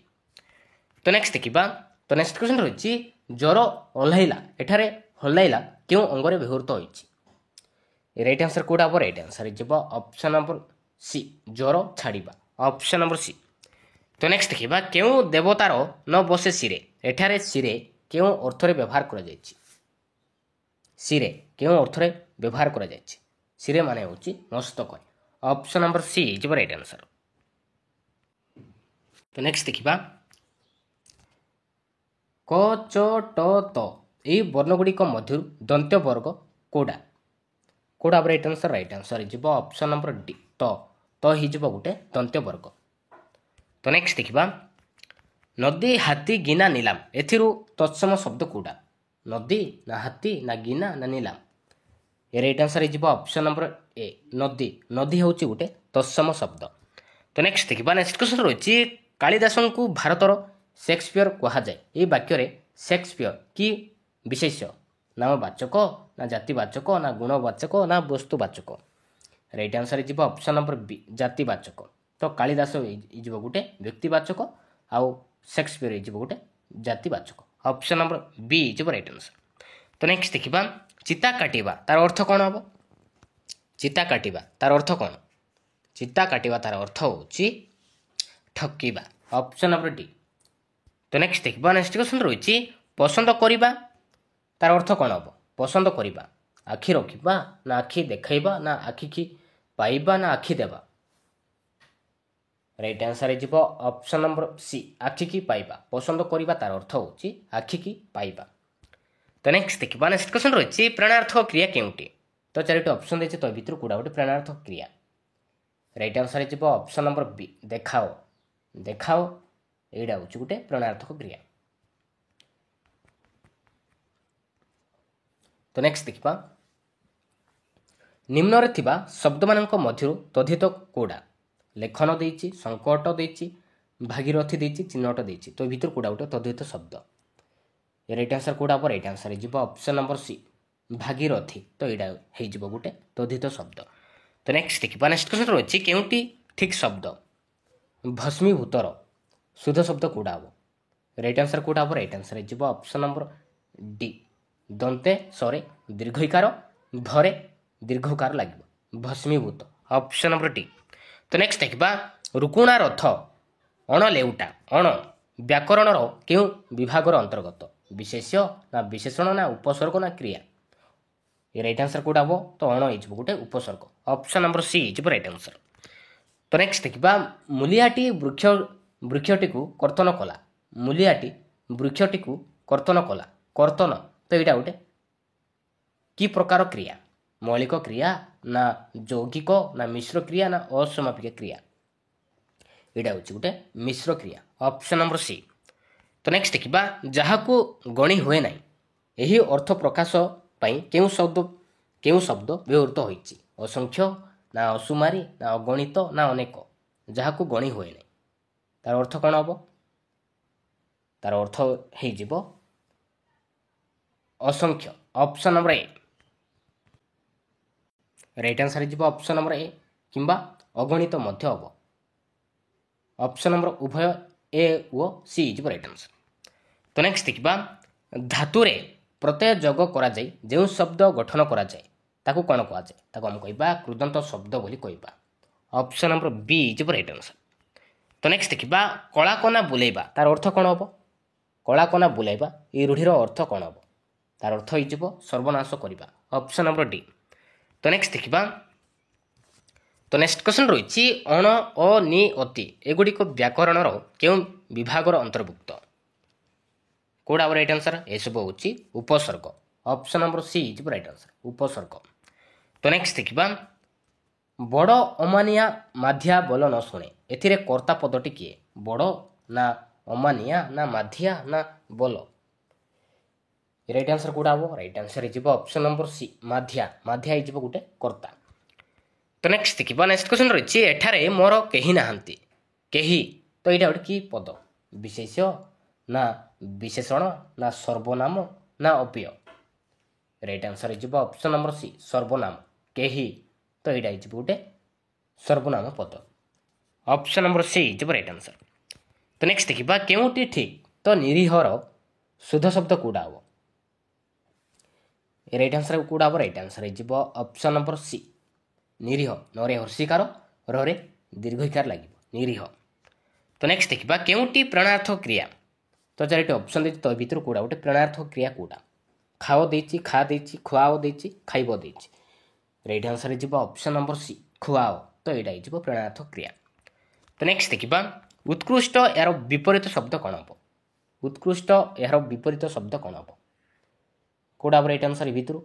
A: तो नेक्स्ट देखा तो नेक्स्ट क्वेश्चन रही ज्वर ओह्लैला एठारे हल्लाइला क्यों अंगरे व्यवहृत होती राइट आंसर कौटा right answer is option number C ज्वर छाड़ा ऑप्शन नंबर सी। तो नेक्स्ट देखा क्यों देवतार न बसे सिरे एठारे सिरे क्यों अर्थरे व्यवहार करा जायछि सिरे क्यों अर्थरे व्यवहार करा जायछि सिरे माने होछि मस्तक option number C is right answer. तो नेक्स्ट देखा क च ट त यही वर्णगुड़िक मध्य दंत्य वर्ग कौटा कौटा right answer is option number D तो ही गोटे दंत्य वर्ग। तो नेक्स्ट देखा नदी हाथी गिना नीलाम एथिरु तत्सम शब्द कौटा नदी ना हाथी ना गिना ना नीलाम right answer is option number ए नदी नदी हूँ गोटे तत्सम शब्द। तो नेक्स्ट देखा नेक्स्ट क्वेश्चन रही कालिदास को भारतर शेक्सपियर कहुए ये वाक्य शेक्सपियर कि विशेष्य नामवाचक ना जातिवाचक ना गुणवाचक ना वस्तुवाचक right answer is option number B जातिवाचक। तो कालिदास इज गोटे व्यक्तिवाचक आउ शेक्सपियर इज गोटे जातिवाचक option number B is right answer. तो नेक्स्ट देखा चिता काटिबा तार अर्थ कौन हम चिता काटिबा तार अर्थ कौन चिता काटिबा तार अर्थ होची ठकिबा ऑप्शन नंबर डी। तो नेक्स्ट देखा नेक्स्ट क्वेश्चन रही पसंद करिबा तार अर्थ कौन हम पसंद करिबा आखि रखिबा ना आखि देखाइबा ना आखि की पाइबा ना आखि देबा right answer is option number C आखि की पाइबा पसंद करिबा तार अर्थ होची आखि की पाइबा। तो नेक्स्ट देखा नेक्स्ट क्वेश्चन रही प्राणार्थक क्रिया केउटी तो चारोटी ऑप्शन देछि तो भितर कौटा गोटे प्राणार्थक क्रिया right answer is option number B देखाओ देखाओ एटा हूँ गोटे प्राणार्थक क्रिया। तो नेक्स्ट देखा निम्न थिबा शब्द मानक मध्यरु तद्धित कौटा लेखन देछि संकट देछि भागीरथी देछि चिन्हट देछि तो भितर कौटा गोटे तद्धित शब्द राइट आंसर कौटा right answer is option number C Bhagirathi तो यहाँ हो गोटे तद्धित शब्द। तो नेक्स्ट देखा नेक्स्ट क्वेश्चन रही केउटी ठीक शब्द भस्मीभूतर शुद्ध शब्द कौटा हम राइट आंसर कौटा हम right answer is option number D दंते सरे दीर्घकार भरे दीर्घकार लगे भस्मीभूत ऑप्शन नंबर डी। तो नेक्स्ट देखा रुकुणा रथ अण लेउटा अण व्याकरण क्यों विभागर अंतर्गत विशेष्य ना विशेषण ना उपसर्ग ना क्रिया ये राइट आंसर कौटा हम तो अण इज गोटे उपसर्ग option number C is right answer. तो नेक्स्ट देखा मूलियाटी वृक्षटी को कर्तन कला मूलियाटी वृक्षटी को कर्तन कला कर्तन तो यहाँ गोटे कि प्रकार क्रिया मौलिक क्रिया ना यौगिक ना मिश्र क्रिया ना असमापिक क्रिया यहाँ हूँ गोटे मिश्र क्रिया ऑप्शन नंबर सी। तो नेक्स्ट देखा जहाँ को गणी हुए ना यही अर्थ प्रकाश पाई केउं शब्द व्यवहृत होइछि असंख्य ना असुमारी ना अगणित ना अनेक जहाँ को गणी हुए ना तार अर्थ कौन हम तार अर्थ हो असंख्य option number A right answer is option number A किंबा अगणित मध्य हम ऑप्शन नंबर उभय ए ओ सी इज राइट आंसर। तो नेक्स्ट देखा धातुरे प्रत्यय जोग करा जाय जो शब्द गठन करा जाय ତାକୁ କ'ଣ କୁହାଯାଏ? ତାକୁ ଆମେ କହିବା କୃଦନ୍ତ ଶବ୍ଦ ବୋଲି କହିବା। ଅପସନ୍ ନମ୍ବର ବି ଯିବ ରାଇଟ୍ ଆନ୍ସର୍। ତ ନେକ୍ସଟ ଦେଖିବା କଳାକନା ବୁଲେଇବା ତାର ଅର୍ଥ କ'ଣ ହେବ? କଳାକନା ବୁଲାଇବା এই ରୂଢ଼ିର ଅର୍ଥ କ'ଣ ହେବ? ତାର ଅର୍ଥ ହେଇଯିବ ସର୍ବନାଶ କରିବା। Option number D. ତ ନେକ୍ସଟ ଦେଖିବା ତ ନେକ୍ସଟ କ୍ୱେଶ୍ଚନ୍ ରହିଛି ଅଣ ଅ ନି ଅତି ଏଗୁଡ଼ିକ ବ୍ୟାକରଣର କେଉଁ ବିଭାଗର ଅନ୍ତର୍ଭୁକ୍ତ? କୋଉଟା ହେବ ରାଇଟ୍ ଆନ୍ସର୍? ଏସବୁ ହେଉଛି ଉପସର୍ଗ। ଅପସନ୍ ନମ୍ବର ସି ଯିବ ରାଇଟ୍ ଆନ୍ସର୍ ଉପସର୍ଗ। ତ ନେକ୍ସଟ ଦେଖିବା ବଡ଼ ଅମାନିଆ ମାଧିଆ ବୋଲ ନ ଶୁଣେ ଏଥିରେ କର୍ତ୍ତା ପଦଟି କିଏ? ବଡ଼ ନା ଅମାନିଆ ନା ମାଧିଆ ନା ବୋଲ? ରାଇଟ୍ ଆନ୍ସର୍ କୋଉଟା ହେବ? ରାଇଟ୍ ଆନ୍ସର୍ ହେଇଯିବ option number C Madhia. Madhia ହେଇଯିବ ଗୋଟେ କର୍ତ୍ତା। ତ ନେକ୍ସଟ ଦେଖିବା ନେକ୍ସଟ କ୍ୱେଶ୍ଚନ୍ ରହିଛି ଏଠାରେ ମୋର କେହି ନାହାନ୍ତି। କେହି ତ ଏଇଟା ଗୋଟେ କି ପଦ? ବିଶେଷ୍ୟ ନା ବିଶେଷଣ ନା ସର୍ବନାମ ନା ଅବ୍ୟୟ? ରାଇଟ୍ ଆନ୍ସର୍ ହେଇଯିବ ଅପସନ୍ ନମ୍ବର ସି ସର୍ବନାମ। କେହି ତ ଏଇଟା ହେଇଯିବ ଗୋଟେ ସର୍ବନାମ ପଦ। ଅପସନ୍ ନମ୍ବର ସି ହେଇଯିବ ରାଇଟ୍ ଆନ୍ସର୍। ତ ନେକ୍ସଟ ଦେଖିବା କେଉଁଟି ଠିକ୍? ତ ନିରୀହର ଶୁଦ୍ଧ ଶବ୍ଦ କୋଉଟା ହେବ? ରାଇଟ୍ ଆନ୍ସର୍ କୋଉଟା ହେବ? ରାଇଟ୍ ଆନ୍ସର୍ ହେଇଯିବ ଅପସନ୍ ନମ୍ବର ସି ନିରୀହ। ନରେ ହର୍ଷିକାର ରରେ ଦୀର୍ଘଇକାର ଲାଗିବ ନିରୀହ। ତ ନେକ୍ସଟ ଦେଖିବା କେଉଁଟି ପ୍ରାଣାର୍ଥ କ୍ରିୟା? ତ ଚାରିଟି ଅପସନ୍ ଦେଇଛି ତ ଭିତରୁ କୋଉଟା ଗୋଟେ ପ୍ରାଣାର୍ଥ କ୍ରିୟା କୋଉଟା? ଖାଅ ଦେଇଛି, ଖା ଦେଇଛି, ଖୁଆଅ ଦେଇଛି, ଖାଇବ ଦେଇଛି। ରାଇଟ୍ ଆନ୍ସର୍ ହେଇଯିବ ଅପସନ୍ ନମ୍ବର ସି ଖୁଆଅ। ତ ଏଇଟା ହେଇଯିବ ପ୍ରାଣାର୍ଥ କ୍ରିୟା। ତ ନେକ୍ସଟ ଦେଖିବା ଉତ୍କୃଷ୍ଟ ଏହାର ବିପରୀତ ଶବ୍ଦ କ'ଣ ହେବ? ଉତ୍କୃଷ୍ଟ ଏହାର ବିପରୀତ ଶବ୍ଦ କ'ଣ ହେବ? କୋଉଟା ହେବ ରାଇଟ୍ ଆନ୍ସର୍ ଭିତରୁ?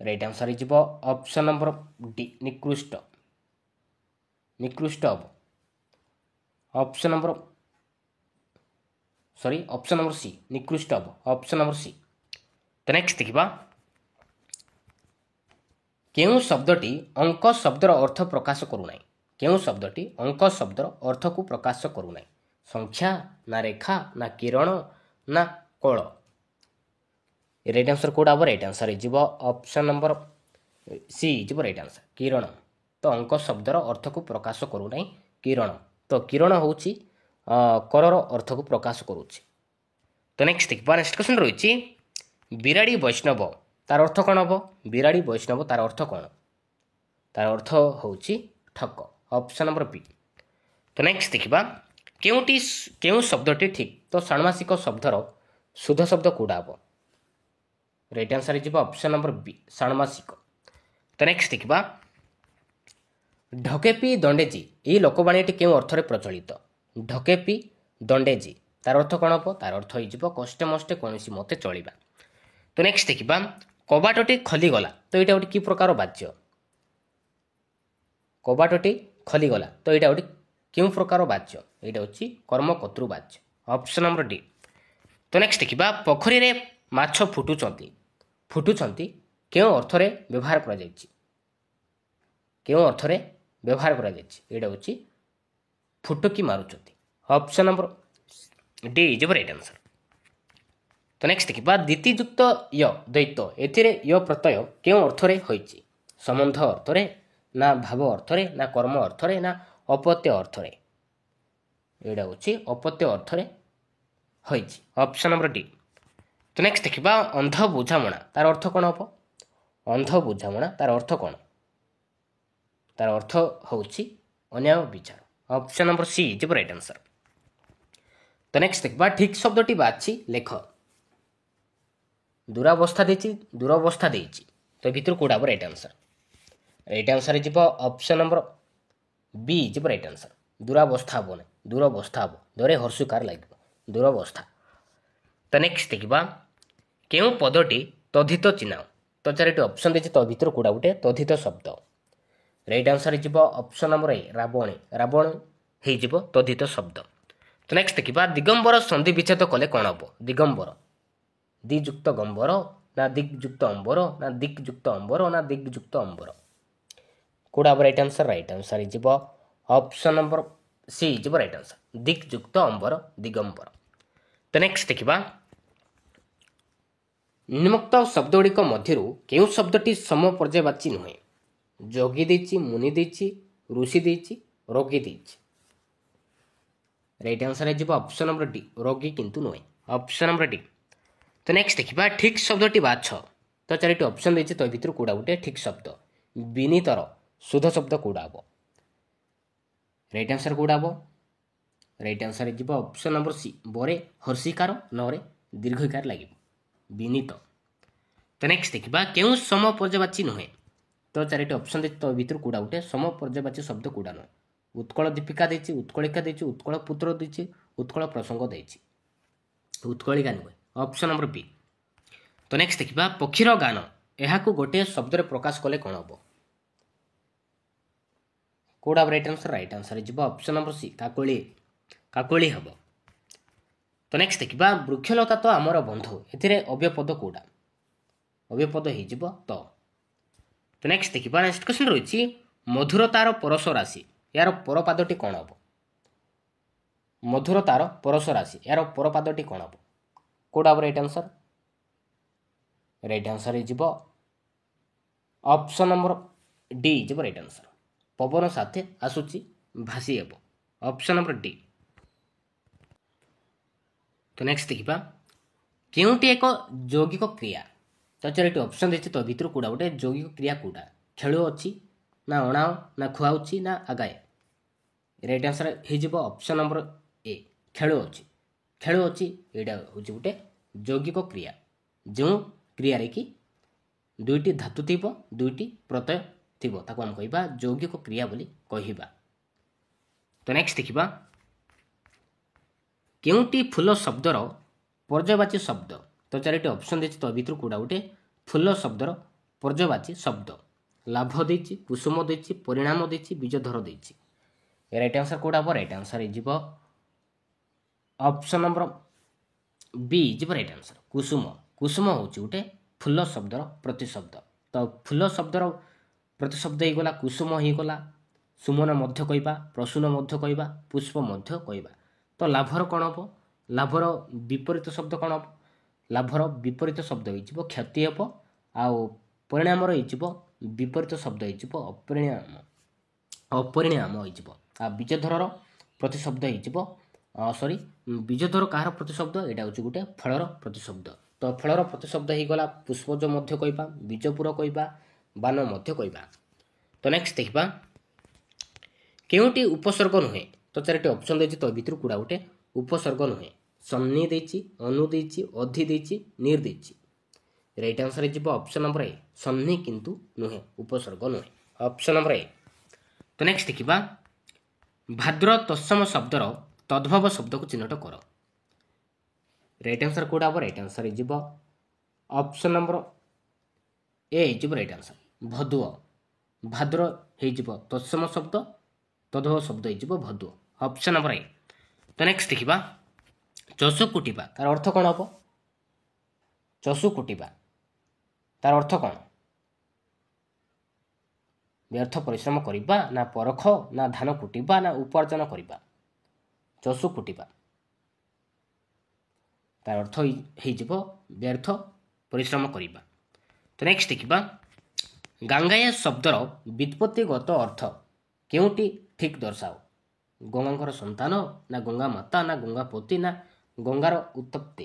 A: ରାଇଟ୍ ଆନ୍ସର୍ ହେଇଯିବ ଅପସନ୍ ନମ୍ବର ଡି ନିକୃଷ୍ଟ। ନିକୃଷ୍ଟ ହେବ। ଅପସନ୍ ନମ୍ବର ସି ନିକୃଷ୍ଟ ହେବ। Option number C. ତ ନେକ୍ସଟ ଦେଖିବା କେଉଁ ଶବ୍ଦଟି ଅଙ୍କ ଶବ୍ଦର ଅର୍ଥ ପ୍ରକାଶ କରୁନାହିଁ? କେଉଁ ଶବ୍ଦଟି ଅଙ୍କ ଶବ୍ଦର ଅର୍ଥକୁ ପ୍ରକାଶ କରୁନାହିଁ? ସଂଖ୍ୟା ନା ରେଖା ନା କିରଣ ନା କଳ? ରାଇଟ୍ ଆନ୍ସର୍ କୋଉଟା ହେବ? ରାଇଟ୍ ଆନ୍ସର୍ ହେଇଯିବ ଅପସନ୍ ନମ୍ବର ସି ହେଇଯିବ ରାଇଟ୍ ଆନ୍ସର୍ କିରଣ। ତ ଅଙ୍କ ଶବ୍ଦର ଅର୍ଥକୁ ପ୍ରକାଶ କରୁନାହିଁ କିରଣ। ତ କିରଣ ହେଉଛି କରର ଅର୍ଥକୁ ପ୍ରକାଶ କରୁଛି। ତ ନେକ୍ସଟ ଦେଖିବା ନେକ୍ସଟ କ୍ୱେଶ୍ଚନ୍ ରହିଛି ବିରାଡ଼ି ବୈଷ୍ଣବ ତାର ଅର୍ଥ କ'ଣ ହେବ? ବିରାଡ଼ି ବୈଷ୍ଣବ ତାର ଅର୍ଥ କ'ଣ? ତାର ଅର୍ଥ ହେଉଛି ଠକ। ଅପସନ୍ ନମ୍ବର ବି। ତ ନେକ୍ସଟ ଦେଖିବା କେଉଁ ଶବ୍ଦଟି ଠିକ୍? ତ ଷାଣ୍ମାସିକ ଶବ୍ଦର ଶୁଦ୍ଧ ଶବ୍ଦ କୋଉଟା ହେବ? ରାଇଟ୍ ଆନ୍ସର୍ ହେଇଯିବ ଅପସନ୍ ନମ୍ବର ବି ଷାଣ୍ମାସିକ। ତ ନେକ୍ସଟ ଦେଖିବା ଢକେପି ଦଣ୍ଡେଜି ଏହି ଲୋକବାଣୀଟି କେଉଁ ଅର୍ଥରେ ପ୍ରଚଳିତ? ଢକେପି ଦଣ୍ଡେଜି ତାର ଅର୍ଥ କ'ଣ ହେବ? ତାର ଅର୍ଥ ହେଇଯିବ କଷ୍ଟେ ମଷ୍ଟେ କୌଣସି ମତେ ଚଳିବା। ତ ନେକ୍ସଟ ଦେଖିବା କବାଟଟି ଖୋଲିଗଲା ତ ଏଇଟା ଗୋଟେ କି ପ୍ରକାର ବାଚ୍ୟ? କବାଟଟି ଖୋଲିଗଲା ତ ଏଇଟା ଗୋଟେ କେଉଁ ପ୍ରକାର ବାଚ୍ୟ? ଏଇଟା ହେଉଛି କର୍ମକର୍ତ୍ତୃ ବାଚ୍ୟ। Option number D. ତ ନେକ୍ସଟ ଦେଖିବା ପୋଖରୀରେ ମାଛ ଫୁଟୁଛନ୍ତି। ଫୁଟୁଛନ୍ତି କେଉଁ ଅର୍ଥରେ ବ୍ୟବହାର କରାଯାଇଛି? କେଉଁ ଅର୍ଥରେ ବ୍ୟବହାର କରାଯାଇଛି? ଏଇଟା ହେଉଛି ଫୁଟୁକି ମାରୁଛନ୍ତି। ଅପସନ୍ ନମ୍ବର ଡି ହେଇଯିବ ରାଇଟ୍ ଆନ୍ସର୍। ତ ନେକ୍ସଟ ଦେଖିବା ଦ୍ୱିତୀଯୁକ୍ତ ୟ ଦ୍ୱୈତ ଏଥିରେ ୟ ପ୍ରତ୍ୟୟ କେଉଁ ଅର୍ଥରେ ହୋଇଛି? ସମ୍ବନ୍ଧ ଅର୍ଥରେ ନା ଭାବ ଅର୍ଥରେ ନା କର୍ମ ଅର୍ଥରେ ନା ଅପତ୍ୟ ଅର୍ଥରେ? ଏଇଟା ହେଉଛି ଅପତ୍ୟ ଅର୍ଥରେ ହୋଇଛି। Option number D. ତ ନେକ୍ସଟ ଦେଖିବା ଅନ୍ଧ ବୁଝାମଣା ତାର ଅର୍ଥ କ'ଣ ହେବ? ଅନ୍ଧ ବୁଝାମଣା ତାର ଅର୍ଥ କ'ଣ? ତାର ଅର୍ଥ ହେଉଛି ଅନ୍ୟାୟ ବିଚାର। ଅପସନ୍ ନମ୍ବର ସି ଯିବ ରାଇଟ୍ ଆନ୍ସର୍। ତ ନେକ୍ସଟ ଦେଖିବା ଠିକ୍ ଶବ୍ଦଟି ବାଛି ଲେଖ। ଦୁରାବସ୍ଥା ଦେଇଛି ଦୁରବସ୍ଥା ଦେଇଛି ତ ଭିତରୁ କୋଉଟା ହେବ ରାଇଟ୍ ଆନ୍ସର୍? ରାଇଟ୍ ଆନ୍ସର୍ ଯିବ ଅପସନ୍ ନମ୍ବର ବି ଯିବ ରାଇଟ୍ ଆନ୍ସର୍। ଦୁରାବସ୍ଥା ହେବ ନାହିଁ ଦୁରବସ୍ଥା ହେବ। ଦରେ ହର୍ଷୁକାର ଲାଗିବ ଦୁରବସ୍ଥା। ତ ନେକ୍ସଟ ଦେଖିବା କେଉଁ ପଦଟି ତଦ୍ଧିତ ଚିହ୍ନାଅ? ତ ଚାରିଟି ଅପସନ୍ ଦେଇଛି ତ ଭିତରୁ କୋଉଟା ଗୋଟେ ତଦ୍ଧିତ ଶବ୍ଦ? ରାଇଟ୍ ଆନ୍ସର୍ ହେଇଯିବ option number A Rabani. Ravana ହେଇଯିବ ତଦ୍ଧିତ ଶବ୍ଦ। ତ ନେକ୍ସଟ ଦେଖିବା ଦିଗମ୍ବର ସନ୍ଧି ବିଚ୍ଛେଦ କଲେ କ'ଣ ହେବ? ଦିଗମ୍ବର ଦିଯୁକ୍ତ ଗମ୍ବର ନା ଦିଗ୍ଯୁକ୍ତ ଅମ୍ବର ନା ଦିକ୍ଯୁକ୍ତ ଅମ୍ବର ନା ଦିଗ୍ଯୁକ୍ତ ଅମ୍ବର? କୋଉଟା ହେବ ରାଇଟ୍ ଆନ୍ସର୍? ରାଇଟ୍ ଆନ୍ସର୍ ହେଇଯିବ ଅପସନ୍ ନମ୍ବର ସି ହେଇଯିବ ରାଇଟ୍ ଆନ୍ସର୍ ଦିକ୍ଯୁକ୍ତ ଅମ୍ବର ଦିଗମ୍ବର। ତ ନେକ୍ସଟ ଦେଖିବା ନିମ୍ନୋକ୍ତ ଶବ୍ଦଗୁଡ଼ିକ ମଧ୍ୟରୁ କେଉଁ ଶବ୍ଦଟି ସମପର୍ଯ୍ୟାୟବାଚୀ ନୁହେଁ? ଯୋଗୀ ଦେଇଛି, ମୁନି ଦେଇଛି, ଋଷି ଦେଇଛି, ରୋଗୀ ଦେଇଛି। ରାଇଟ୍ ଆନ୍ସର୍ ହେଇଯିବ ଅପସନ୍ ନମ୍ବର ଡି ରୋଗୀ କିନ୍ତୁ ନୁହେଁ। Option number D. तो नेक्स्ट देखा ठीक शब्दटी बाछ तो 4टी ऑप्शन देती तो भितर कौड़ा गोटे ठीक शब्द विनीतर शुद्ध शब्द कौड़ा हम राइट आंसर कौड़ा हम राइट आंसर जीव ऑप्शन नंबर सी बरे हर्षिकार नरे दीर्घकार लगे विनीत। तो नेक्स्ट देखा क्यों सम पर्यवाची नुहे तो 4टी ऑप्शन देती तो भितर कौड़ा गोटे सम पर्यवाची शब्द कौड़ा नुहे उत्कल दीपिका देती उत्कलिका देती उत्कल पुत्र देती उत्कल प्रसंग देती उत्कलिका नुहे ऑप्शन नंबर बी। तो नेक्स्ट देखा पक्षीर गान यह गोटे शब्द प्रकाश कले कौन हम कौड़ा राइट आंसर जीव ऑप्शन नंबर सी काकोली काकोली हम। तो नेक्स्ट देखा वृक्षलता तो आमर बंधु ए अव्यपद कौड़ा अव्यपद हो तो नेक्स्ट देखा नेक्स्ट क्वेश्चन रही मधुरतार परस राशि यार परपादटी कौन हम मधुरतार परस राशि यार परपादटी कौन हम कौड़ा राइट आंसर जीव ऑप्शन नंबर डी जीव राइट आंसर पवन साथे आसूची भासी हेब ऑप्शन नंबर डी। तो नेक्स्ट देखा केउटी एक यौगिक क्रिया तो 4टी ऑप्शन देती तो भितर कौड़ा गोटे यौगिक क्रिया कौड़ा खेलु अच्छी ना अणाओ ना खुआउची ना आगाए राइट आंसर हो ऑप्शन नंबर ए खेलु अच्छी यहाँ हूँ गोटे यौगिक क्रिया जो क्रिया रे कि 2टी धातु थी 2टी प्रत्यय थी ताको हम कहबा यौगिक क्रिया बोली कहबा। तो नेक्स्ट देखा केउटी फूल शब्दर पर्यवाची शब्द तो 4टी ऑप्शन देती तो भितर कौड़ा गोटे फूल शब्दर पर्यवाची शब्द लाभ देती कुसुम देती परिणाम देती बीजधर देती राइट आंसर कौड़ा हम राइट आंसर जीव ऑप्शन नंबर बी जीव राइट आंसर कुसुम कुसुम हूँ गोटे फूल शब्दर प्रतिशब्द तो फूल शब्दर प्रतिशब्द हो गला कुसुम हो गला सुमन मध्य कहबा प्रसून मध्य कहबा पुष्प मध्य कहबा। तो लाभर कौन हम लाभर विपरीत शब्द कौन हम लाभर विपरीत शब्द हो क्षति हम आउ परिणाम हो विपरीत शब्द हो अपरिणाम अपरिणाम हो बीजधर प्रतिशब्द हो सॉरी बीजधर कहार प्रतिशब्द यहाँ हूँ गोटे फलर प्रतिशब्द तो फलर प्रतिशब्द हो गला पुष्पज मध्य कहबा बीजपुर कहबा बान मध्य कहबा। तो नेक्स्ट देखा केउटी उपसर्ग नुहे तो 4टी ऑप्शन देती तो भितर कौड़ा गोटे उपसर्ग नुहे सन्नी देची अनु देची अधि देची निर देची राइट आंसर जीव ऑप्शन नंबर ए सन्नी किंतु नुहे उपसर्ग नुहे ऑप्शन नंबर ए। तो नेक्स्ट देखा भाद्र तत्सम शब्दर तद्भव शब्द को चिन्हट कर राइट आंसर कौड़ा हम राइट आंसर जीव ऑप्शन नंबर ए जीव राइट आंसर भदुआ भाद्र हो तत्सम शब्द तद्भव शब्द हो भदुआ ऑप्शन नंबर ए। तो नेक्स्ट देखा चषु कुटिबा तार अर्थ कौन हम चषु कुटिबा तार अर्थ कौन व्यर्थ परिश्रम करबा ना परख ना धान कुटिबा ना उपार्जन करबा चषु कुटिबा तार अर्थ हो व्यर्थ परिश्रम करबा। तो नेक्स्ट देखा गांगाया शब्दर व्युत्पत्तिगत अर्थ केउटी ठीक दर्शाओ गंगांकर संतान ना गंगा माता ना गंगापति ना गंगार उत्पत्ति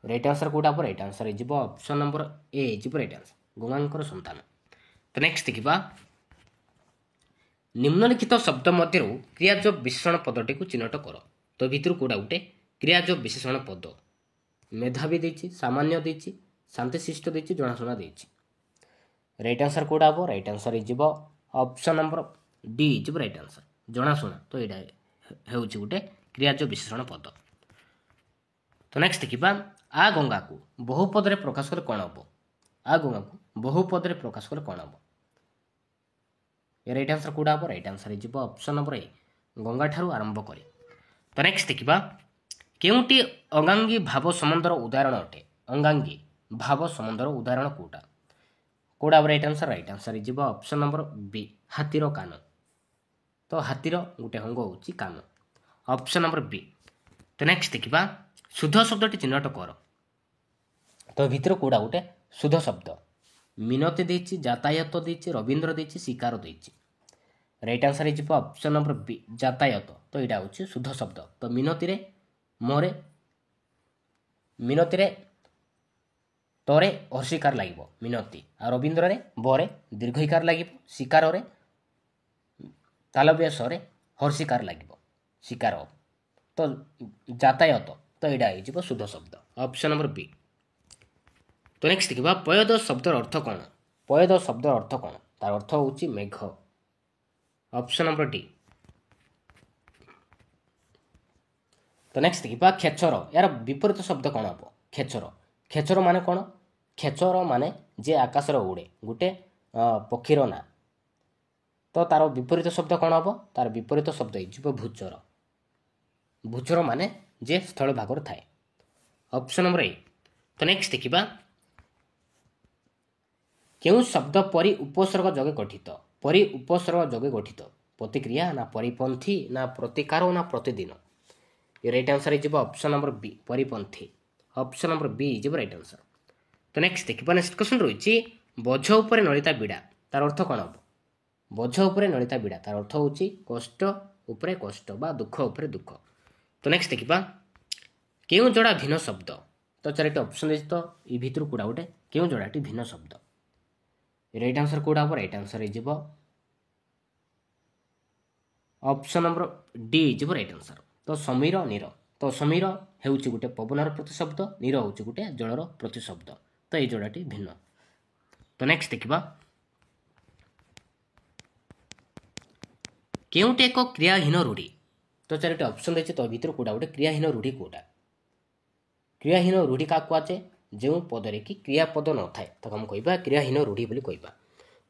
A: राइट आंसर कौड़ा हम राइट आंसर जीव ऑप्शन नंबर ए जीव राइट आंसर गंगांकर संतान। तो नेक्स्ट देखा निम्नलिखित शब्द मध्य क्रियाज विशेषण पदटी को चिन्हट कर तो भितर कौड़ा गोटे क्रियाज विशेषण पद मेधावी देची सामान्य देची शांतिशिष्ट देची जनाशुना देची राइट आंसर कौड़ा हम राइट आंसर जीव ऑप्शन नंबर डी जीव राइट आंसर जनाशुना तो यहाँ हूँ गोटे क्रियाज विशेषण पद। तो नेक्स्ट देखा आ गंगा को बहुपद रे प्रकाश कले कौन हम आ गंगा को बहुपद रे प्रकाश कले कौन हम राइट आंसर कौड़ा हम राइट आंसर जीव ऑप्शन नंबर ए गंगा ठारू आरंभ करे। तो नेक्स्ट देखा केउटी अंगांगी भाव संबंधर उदाहरण अटे अंगांगी भाव संबंधर उदाहरण कौटा कौड़ा राइट आंसर जीव ऑप्शन नंबर बी हाथीर कान तो हाथीर गोटे अंग हूँ कान ऑप्शन नंबर बी। तो नेक्स्ट देखा शुद्ध शब्दटी चिन्हट कर तो भितर कौड़ा गोटे शुद्ध शब्द मिनती देची यातायात देची रवींद्र देची शिकार देची राइट आंसर जीव ऑप्शन नंबर बी यातायात तो यहाँ हूँ शुद्ध शब्द तो मिनती रे मोरे ମିନତିରେ ତରେ ହର୍ଷିକାର ଲାଗିବ ମିନତି, ଆଉ ରବୀନ୍ଦ୍ରରେ ବରେ ଦୀର୍ଘଇକାର ଲାଗିବ, ଶିକାରରେ ତାଲବ୍ୟସରେ ହର୍ଷିକାର ଲାଗିବ ଶିକାର। ତ ଯାତାୟତ, ତ ଏଇଟା ହେଇଯିବ ଶୁଦ୍ଧ ଶବ୍ଦ, ଅପସନ୍ ନମ୍ବର ବି। ତ ନେକ୍ସଟ ଦେଖିବା ପୟଦ ଶବ୍ଦର ଅର୍ଥ କ'ଣ? ପୟଦ ଶବ୍ଦର ଅର୍ଥ କ'ଣ? ତାର ଅର୍ଥ ହେଉଛି ମେଘ, ଅପସନ୍ ନମ୍ବର ଡି। ତ ନେକ୍ସଟ ଦେଖିବା ଖେଚର, ଏହାର ବିପରୀତ ଶବ୍ଦ କ'ଣ ହେବ? ଖେଚର। ଖେଚର ମାନେ କ'ଣ? ଖେଚର ମାନେ ଯେ ଆକାଶରେ ଉଡ଼େ, ଗୋଟେ ପକ୍ଷୀର ନାଁ। ତ ତାର ବିପରୀତ ଶବ୍ଦ କ'ଣ ହେବ? ତାର ବିପରୀତ ଶବ୍ଦ ହେଇଯିବ ଭୂଚର। ଭୂଚର ମାନେ ଯେ ସ୍ଥଳ ଭାଗରେ ଥାଏ, ଅପସନ୍ ନମ୍ବର ଏ। ତ ନେକ୍ସଟ ଦେଖିବା କେଉଁ ଶବ୍ଦ ପରି ଉପସର୍ଗ ଯୋଗେ ଗଠିତ? ପରି ଉପସର୍ଗ ଯୋଗେ ଗଠିତ ପ୍ରତିକ୍ରିୟା ନା ପରିପନ୍ଥୀ ନା ପ୍ରତିକାର ନା ପ୍ରତିଦିନ? ରାଇଟ୍ ଆନ୍ସର ହେଇଯିବ ଅପସନ୍ ନମ୍ବର ବି, ପରିପନ୍ଥୀ। ଅପସନ୍ ନମ୍ବର ବି ହେଇଯିବ ରାଇଟ୍ ଆନ୍ସର। ତ ନେକ୍ସଟ ଦେଖିବା ନେକ୍ସଟ କ୍ୱେଶ୍ଚନ ରହିଛି ବୋଝ ଉପରେ ନଳିତା ବିଡ଼ା, ତାର ଅର୍ଥ କ'ଣ ହେବ? ବୋଝ ଉପରେ ନଳିତା ବିଡ଼ା, ତାର ଅର୍ଥ ହେଉଛି କଷ୍ଟ ଉପରେ କଷ୍ଟ ବା ଦୁଃଖ ଉପରେ ଦୁଃଖ। ତ ନେକ୍ସଟ ଦେଖିବା କେଉଁ ଯୋଡ଼ା ଭିନ୍ନ ଶବ୍ଦ? ତ ଚାରିଟି ଅପସନ୍ ଦେଇଛି, ତ ଇ ଭିତରୁ କୋଉଟା ଗୋଟେ କେଉଁ ଯୋଡ଼ାଟି ଭିନ୍ନ ଶବ୍ଦ? ରାଇଟ୍ ଆନ୍ସର କୋଉଟା ହେବ? ରାଇଟ୍ ଆନ୍ସର ହେଇଯିବ ଅପସନ୍ ନମ୍ବର ଡି ହେଇଯିବ ରାଇଟ୍ ଆନ୍ସର। ତ ସମୀର ନୀର, ତ ସମୀର ହେଉଛି ଗୋଟେ ପବନର ପ୍ରତିଶବ୍ଦ, ନୀର ହେଉଛି ଗୋଟେ ଜଳର ପ୍ରତିଶବ୍ଦ, ତ ଏଇ ଯୋଡ଼ାଟି ଭିନ୍ନ। ତ ନେକ୍ସଟ ଦେଖିବା କେଉଁଟି ଏକ କ୍ରିୟାହୀନ ରୂଢ଼ି? ତ ଚାରିଟି ଅପସନ୍ ଦେଇଛି, ତ ଭିତରୁ କୋଉଟା ଗୋଟେ କ୍ରିୟାହୀନ ରୂଢ଼ି କୋଉଟା? କ୍ରିୟାହୀନ ରୂଢ଼ି କାହା କୁହାଯାଏ? ଯେଉଁ ପଦରେ କି କ୍ରିୟାପଦ ନଥାଏ ତାକୁ ଆମେ କହିବା କ୍ରିୟାହୀନ ରୂଢ଼ି ବୋଲି କହିବା।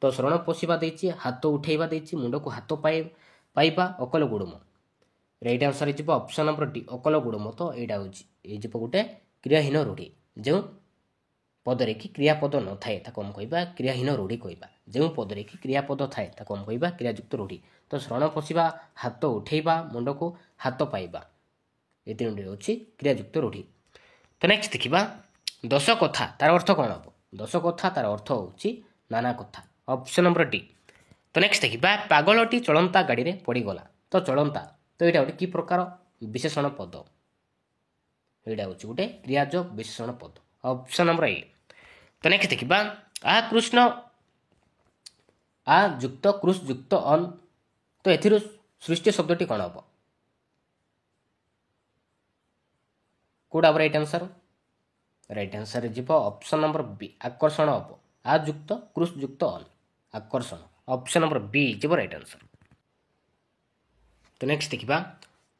A: ତ ଶରଣ ପଶିବା ଦେଇଛି, ହାତ ଉଠେଇବା ଦେଇଛି, ମୁଣ୍ଡକୁ ହାତ ପାଇବା, ଅକଲ ଗୁଡ଼ୁମ। ରାଇଟ୍ ଆନ୍ସର ହେଇଯିବ ଅପସନ୍ ନମ୍ବର ଡି, ଅକଲ ଗୁଡ଼ୁମ। ତ ଏଇଟା ହେଇଯିବ ଗୋଟେ କ୍ରିୟାହୀନ ରୂଢ଼ି। ଯେଉଁ ପଦରେ କି କ୍ରିୟାପଦ ନଥାଏ ତାକୁ ଆମେ କହିବା କ୍ରିୟାହୀନ ରୂଢ଼ି କହିବା। ଯେଉଁ ପଦରେ କି କ୍ରିୟାପଦ ଥାଏ ତାକୁ ଆମେ କହିବା କ୍ରିୟାଯୁକ୍ତ ରୂଢ଼ି। ତ ଶରଣ ପଶିବା, ହାତ ଉଠେଇବା, ମୁଣ୍ଡକୁ ହାତ ପାଇବା, ଏ ତିନୋଟି ହେଉଛି କ୍ରିୟାଯୁକ୍ତ ରୂଢ଼ି। ତ ନେକ୍ସଟ ଦେଖିବା ଦଶ କଥା, ତାର ଅର୍ଥ କ'ଣ ହେବ? ଦଶ କଥା ତାର ଅର୍ଥ ହେଉଛି ନାନା କଥା, ଅପସନ୍ ନମ୍ବର ଡି। ତ ନେକ୍ସଟ ଦେଖିବା ପାଗଳଟି ଚଳନ୍ତା ଗାଡ଼ିରେ ପଡ଼ିଗଲା, ତ ଚଳନ୍ତା, ତ ଏଇଟା ଗୋଟେ କି ପ୍ରକାର ବିଶେଷଣ ପଦ? ଏଇଟା ହେଉଛି ଗୋଟେ କ୍ରିୟାଯୋଗ ବିଶେଷଣ ପଦ, ଅପସନ୍ ନମ୍ବର ଏ। ତ ନେକ୍ସଟ ଦେଖିବା ଆ କୃଷ୍ଣ, ଆ ଯୁକ୍ତ କୃଷ ଯୁକ୍ତ ଅନ୍, ତ ଏଥିରୁ ସୃଷ୍ଟି ଶବ୍ଦଟି କ'ଣ ହେବ? କୋଉଟା ହେବ ରାଇଟ୍ ଆନ୍ସର? ରାଇଟ୍ ଆନ୍ସର ଯିବ ଅପସନ୍ ନମ୍ବର ବି, ଆକର୍ଷଣ ହେବ। ଆ ଯୁକ୍ତ କୃଷ ଯୁକ୍ତ ଅନ୍, ଆକର୍ଷଣ, ଅପସନ୍ ନମ୍ବର ବି ଯିବ ରାଇଟ୍ ଆନ୍ସର। ତ ନେକ୍ସଟ ଦେଖିବା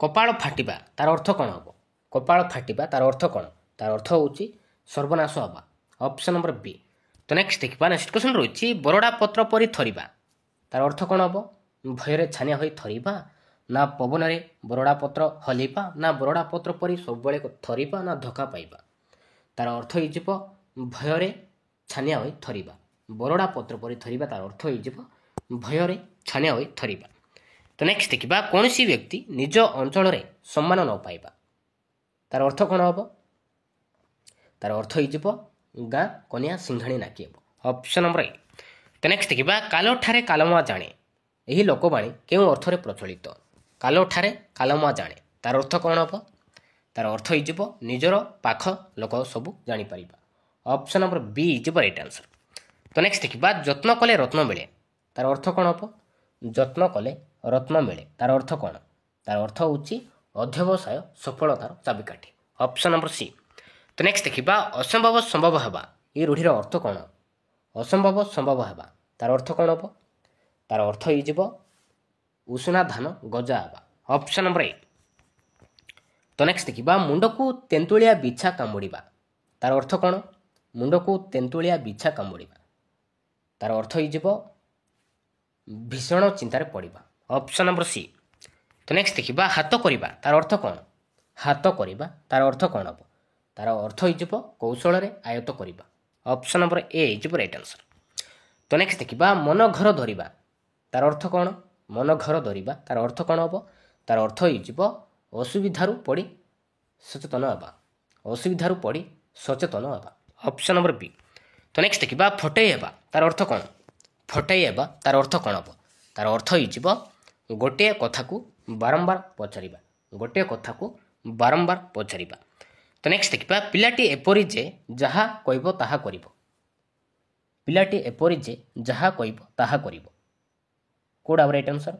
A: କପାଳ ଫାଟିବା, ତାର ଅର୍ଥ କ'ଣ ହେବ? କପାଳ ଫାଟିବା ତାର ଅର୍ଥ କ'ଣ? ତାର ଅର୍ଥ ହେଉଛି ସର୍ବନାଶ ହେବା, ଅପସନ୍ ନମ୍ବର ବି। ତ ନେକ୍ସଟ ଦେଖିବା ନେକ୍ସଟ କ୍ୱେଶ୍ଚନ ରହିଛି ବରଡ଼ା ପତ୍ର ପରି ଥରିବା, ତାର ଅର୍ଥ କ'ଣ ହେବ? ଭୟରେ ଛାନିଆ ହୋଇ ଥରିବା, ନା ପବନରେ ବରଡ଼ା ପତ୍ର ହଲିବା, ନା ବରଡ଼ା ପତ୍ର ପରି ସବୁବେଳେ ଥରିବା, ନା ଧକ୍କା ପାଇବା? ତାର ଅର୍ଥ ହେଇଯିବ ଭୟରେ ଛାନିଆ ହୋଇ ଥରିବା। ବରଡ଼ା ପତ୍ର ପରି ଥରିବା ତାର ଅର୍ଥ ହେଇଯିବ ଭୟରେ ଛାନିଆ ହୋଇ ଥରିବା। ତ ନେକ୍ସଟ ଦେଖିବା କୌଣସି ବ୍ୟକ୍ତି ନିଜ ଅଞ୍ଚଳରେ ସମ୍ମାନ ନ ପାଇବା, ତାର ଅର୍ଥ କ'ଣ ହେବ? ତାର ଅର୍ଥ ହେଇଯିବ ଗାଁ କନିଆ ସିଂଘାଣୀ ନାକି ହେବ, ଅପସନ୍ ନମ୍ବର ଏ। ତ ନେକ୍ସଟ ଦେଖିବା କାଲଠାରେ କାଲମା ଜାଣେ, ଏହି ଲୋକବାଣୀ କେଉଁ ଅର୍ଥରେ ପ୍ରଚଳିତ? କାଲଠାରେ କାଲମା ଜାଣେ, ତାର ଅର୍ଥ କ'ଣ ହେବ? ତାର ଅର୍ଥ ହେଇଯିବ ନିଜର ପାଖ ଲୋକ ସବୁ ଜାଣିପାରିବା, ଅପସନ୍ ନମ୍ବର ବି ହେଇଯିବ ରାଇଟ୍ ଆନ୍ସର। ତ ନେକ୍ସଟ ଦେଖିବା ଯତ୍ନ କଲେ ରତ୍ନ ମିଳେ, ତାର ଅର୍ଥ କ'ଣ ହେବ? ଯତ୍ନ କଲେ ରତ୍ନ ମିଳେ, ତାର ଅର୍ଥ କ'ଣ? ତାର ଅର୍ଥ ହେଉଛି ଅଧ୍ୟବସାୟ ସଫଳତାର ଚାବିକାଠି, ଅପସନ୍ ନମ୍ବର ସି। ତ ନେକ୍ସଟ ଦେଖିବା ଅସମ୍ଭବ ସମ୍ଭବ ହେବା, ଏ ରୂଢ଼ିର ଅର୍ଥ କ'ଣ? ଅସମ୍ଭବ ସମ୍ଭବ ହେବା, ତାର ଅର୍ଥ କ'ଣ ହେବ? ତାର ଅର୍ଥ ହେଇଯିବ ଉଷୁନା ଧାନ ଗଜା ହେବା, ଅପସନ୍ ନମ୍ବର ଏ। ତ ନେକ୍ସଟ ଦେଖିବା ମୁଣ୍ଡକୁ ତେନ୍ତୁଳିଆ ବିଛା କାମୁଡ଼ିବା, ତାର ଅର୍ଥ କ'ଣ? ମୁଣ୍ଡକୁ ତେନ୍ତୁଳିଆ ବିଛା କାମୁଡ଼ିବା, ତାର ଅର୍ଥ ହେଇଯିବ ଭୀଷଣ ଚିନ୍ତାରେ ପଡ଼ିବା, ଅପସନ୍ ନମ୍ବର ସି। ତ ନେକ୍ସଟ ଦେଖିବା ହାତ କରିବା, ତାର ଅର୍ଥ କ'ଣ? ହାତ କରିବା ତାର ଅର୍ଥ କ'ଣ ହେବ? ତାର ଅର୍ଥ ହେଇଯିବ କୌଶଳରେ ଆୟତ୍ତ କରିବା, ଅପସନ୍ ନମ୍ବର ଏ ହେଇଯିବ ରାଇଟ୍ ଆନ୍ସର। ତ ନେକ୍ସଟ ଦେଖିବା ମନ ଘର ଧରିବା, ତାର ଅର୍ଥ କ'ଣ? ମନ ଘର ଧରିବା ତାର ଅର୍ଥ କ'ଣ ହେବ? ତାର ଅର୍ଥ ହେଇଯିବ ଅସୁବିଧାରୁ ପଡ଼ି ସଚେତନ ହେବା, ଅସୁବିଧାରୁ ପଡ଼ି ସଚେତନ ହେବା, ଅପସନ୍ ନମ୍ବର ବି। ତ ନେକ୍ସଟ ଦେଖିବା ଫଟେଇ ହେବା, ତାର ଅର୍ଥ କ'ଣ? ଫଟେଇ ହେବା ତାର ଅର୍ଥ କ'ଣ ହେବ? ତାର ଅର୍ଥ ହେଇଯିବ ଗୋଟିଏ କଥାକୁ ବାରମ୍ବାର ପଚାରିବା, ଗୋଟିଏ କଥାକୁ ବାରମ୍ବାର ପଚାରିବା। ତ ନେକ୍ସଟ ଦେଖିବା ପିଲାଟି ଏପରି ଯେ ଯାହା କହିବ ତାହା କରିବ। ପିଲାଟି ଏପରି ଯେ ଯାହା କହିବ ତାହା କରିବ। କୋଉଟା ରାଇଟ୍ ଆନ୍ସର?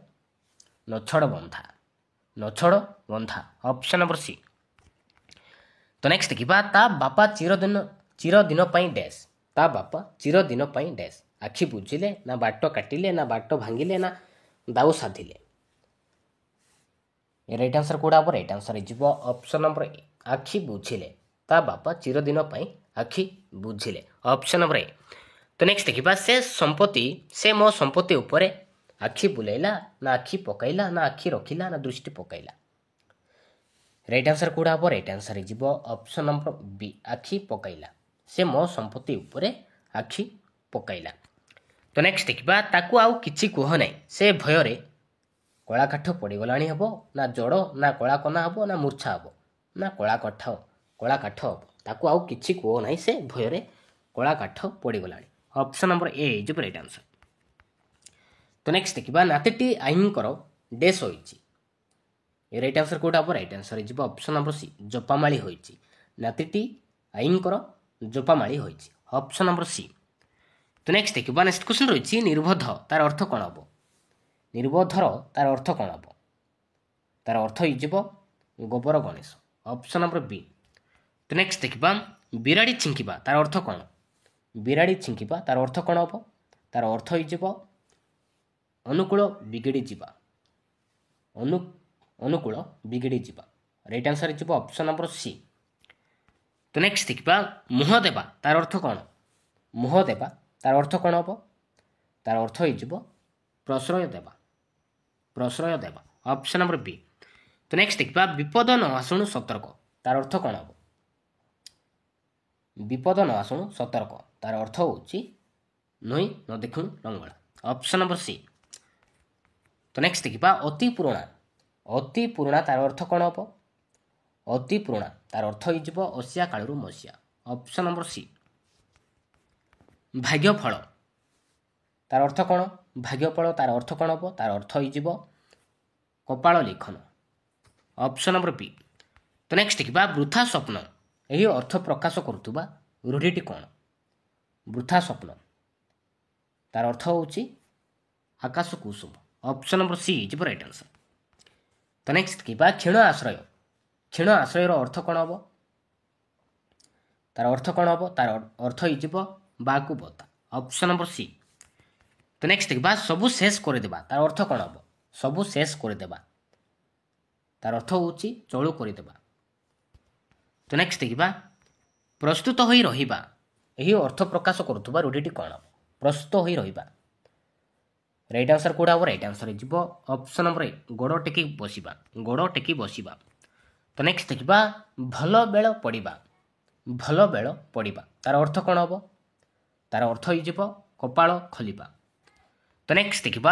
A: ନଛଡ଼ ବନ୍ଧା। ନଛଡ଼ ବନ୍ଧା ଅପସନ୍ ନମ୍ବର ସି। ତ ନେକ୍ସଟ ଦେଖିବା ତା ବାପା ଚିରଦିନ ପାଇଁ ଡ୍ୟାସ୍। ତା ବାପା ଚିରଦିନ ପାଇଁ ଡ୍ୟାସ୍। ଆଖି ବୁଝିଲେ ନା ବାଟ କାଟିଲେ ନା ବାଟ ଭାଙ୍ଗିଲେ ନା ଦାଉ ସାଧିଲେ। ରାଇଟ୍ ଆନ୍ସର କୋଉଟା ହବ? ରାଇଟ୍ ଆନ୍ସର ହେଇଯିବ ଅପସନ୍ ନମ୍ବର ଏ ଆଖି ବୁଝିଲେ। ତା ବାପା ଚିରଦିନ ପାଇଁ ଆଖି ବୁଝିଲେ ଅପସନ୍ ନମ୍ବର ଏ। ତ ନେକ୍ସଟ ଦେଖିବା ସେ ମୋ ସମ୍ପତ୍ତି ଉପରେ ଆଖି ବୁଲେଇଲା ନା ଆଖି ପକାଇଲା ନା ଆଖି ରଖିଲା ନା ଦୃଷ୍ଟି ପକାଇଲା। ରାଇଟ୍ ଆନ୍ସର କୋଉଟା ହବ? ରାଇଟ୍ ଆନ୍ସର ହେଇଯିବ ଅପସନ୍ ନମ୍ବର ବି ଆଖି ପକାଇଲା। ସେ ମୋ ସମ୍ପତ୍ତି ଉପରେ ଆଖି ପକାଇଲା। ତ ନେକ୍ସଟ ଦେଖିବା ତାକୁ ଆଉ କିଛି କୁହ ନାହିଁ ସେ ଭୟରେ କଳା କାଠ ପଡ଼ିଗଲାଣି ହେବ ନା ଜଡ଼ ନା କଳା କନା ହେବ ନା ମୂର୍ଚ୍ଛା ହେବ ନା କଳା କାଠ ହେବ। ତାକୁ ଆଉ କିଛି କୁହ ନାହିଁ ସେ ଭୟରେ କଳା କାଠ ପଡ଼ିଗଲାଣି ଅପସନ୍ ନମ୍ବର ଏ ହେଇଯିବ ରାଇଟ୍ ଆନ୍ସର। ତ ନେକ୍ସଟ ଦେଖିବା ନାତିଟି ଆଈଙ୍କର ଡେସ୍ ହୋଇଛି। ରାଇଟ୍ ଆନ୍ସର କୋଉଟା ହବ? ରାଇଟ୍ ଆନ୍ସର ହେଇଯିବ ଅପସନ୍ ନମ୍ବର ସି ଜପାମାଳି ହୋଇଛି। ନାତିଟି ଆଈଙ୍କର ଜପାମାଳି ହୋଇଛି ଅପସନ୍ ନମ୍ବର ସି। ତ ନେକ୍ସଟ ଦେଖିବା ନେକ୍ସଟ କ୍ୱେଶ୍ଚନ ରହିଛି ନିର୍ବୋଧ ତାର ଅର୍ଥ କ'ଣ ହେବ? ନିର୍ବୋଧର ତାର ଅର୍ଥ କ'ଣ ହେବ? ତାର ଅର୍ଥ ହେଇଯିବ ଗୋବର ଗଣେଶ ଅପସନ୍ ନମ୍ବର ବି। ତ ନେକ୍ସଟ ଦେଖିବା ବିରାଡ଼ି ଛିଙ୍କିବା ତାର ଅର୍ଥ କ'ଣ? ବିରାଡ଼ି ଛିଙ୍କିବା ତାର ଅର୍ଥ କ'ଣ ହେବ? ତାର ଅର୍ଥ ହେଇଯିବ ଅନୁକୂଳ ବିଗିଡ଼ି ଯିବା। ଅନୁକୂଳ ବିଗିଡ଼ି ଯିବା ରାଇଟ୍ ଆନ୍ସର ହେଇଯିବ ଅପସନ୍ ନମ୍ବର ସି। ତ ନେକ୍ସଟ ଦେଖିବା ମୁହଁ ଦେବା ତାର ଅର୍ଥ କ'ଣ? ମୁହଁ ଦେବା ତାର ଅର୍ଥ କ'ଣ ହେବ? ତାର ଅର୍ଥ ହେଇଯିବ ପ୍ରଶ୍ରୟ ଦେବା ଅପସନ୍ ନମ୍ବର ବି। ତ ନେକ୍ସଟ ଦେଖିବା ବିପଦ ନ ଆସୁଣୁ ସତର୍କ ତାର ଅର୍ଥ କ'ଣ ହେବ? ବିପଦ ନ ଆସୁଣୁ ସତର୍କ ତାର ଅର୍ଥ ହେଉଛି ନଈ ନ ଦେଖୁଣୁ ଲଙ୍ଗଳା ଅପସନ୍ ନମ୍ବର ସି। ତ ନେକ୍ସଟ ଦେଖିବା ଅତି ପୁରୁଣା ତାର ଅର୍ଥ କ'ଣ ହେବ? ଅତି ପୁରୁଣା ତାର ଅର୍ଥ ହେଇଯିବ ଅସିଆ କାଳରୁ ମସିଆ ଅପସନ୍ ନମ୍ବର ସି। ଭାଗ୍ୟଫଳ ତାର ଅର୍ଥ କ'ଣ? ଭାଗ୍ୟଫଳ ତାର ଅର୍ଥ କ'ଣ ହେବ? ତାର ଅର୍ଥ ହେଇଯିବ କପାଳ ଲିଖନ ଅପସନ୍ ନମ୍ବର ବି। ତ ନେକ୍ସଟ ଦେଖିବା ବୃଥା ସ୍ୱପ୍ନ ଏହି ଅର୍ଥ ପ୍ରକାଶ କରୁଥିବା ରୂଢ଼ିଟି କ'ଣ? ବୃଥା ସ୍ୱପ୍ନ ତାର ଅର୍ଥ ହେଉଛି ଆକାଶ କୁସୁମ ଅପସନ୍ ନମ୍ବର ସି ହେଇଯିବ ରାଇଟ୍ ଆନ୍ସର। ତ ନେକ୍ସଟ ଦେଖିବା କ୍ଷୀଣ ଆଶ୍ରୟର ଅର୍ଥ କ'ଣ ହେବ? ତାର ଅର୍ଥ କ'ଣ ହେବ? ତାର ଅର୍ଥ ହେଇଯିବ ବାକୁ ବତା ଅପସନ୍ ନମ୍ବର ସି। ତ ନେକ୍ସଟ ଦେଖିବା ସବୁ ଶେଷ କରିଦେବା ତାର ଅର୍ଥ କ'ଣ ହେବ? ସବୁ ଶେଷ କରିଦେବା ତାର ଅର୍ଥ ହେଉଛି ଚଳୁ କରିଦେବା। ତ ନେକ୍ସଟ ଦେଖିବା ପ୍ରସ୍ତୁତ ହୋଇ ରହିବା ଏହି ଅର୍ଥ ପ୍ରକାଶ କରୁଥିବା ରୂଢ଼ିଟି କ'ଣ? ପ୍ରସ୍ତୁତ ହୋଇ ରହିବା ରାଇଟ୍ ଆନ୍ସର କୋଉଟା ହେବ? ରାଇଟ୍ ଆନ୍ସର ହେଇଯିବ ଅପସନ୍ ନମ୍ବର ଏ ଗୋଡ଼ ଟେକି ବସିବା। ତ ନେକ୍ସଟ ଦେଖିବା ଭଲ ବେଳ ପଡ଼ିବା ତାର ଅର୍ଥ କ'ଣ ହେବ? ତାର ଅର୍ଥ ହେଇଯିବ କପାଳ ଖୋଲିବା। ତ ନେକ୍ସଟ ଦେଖିବା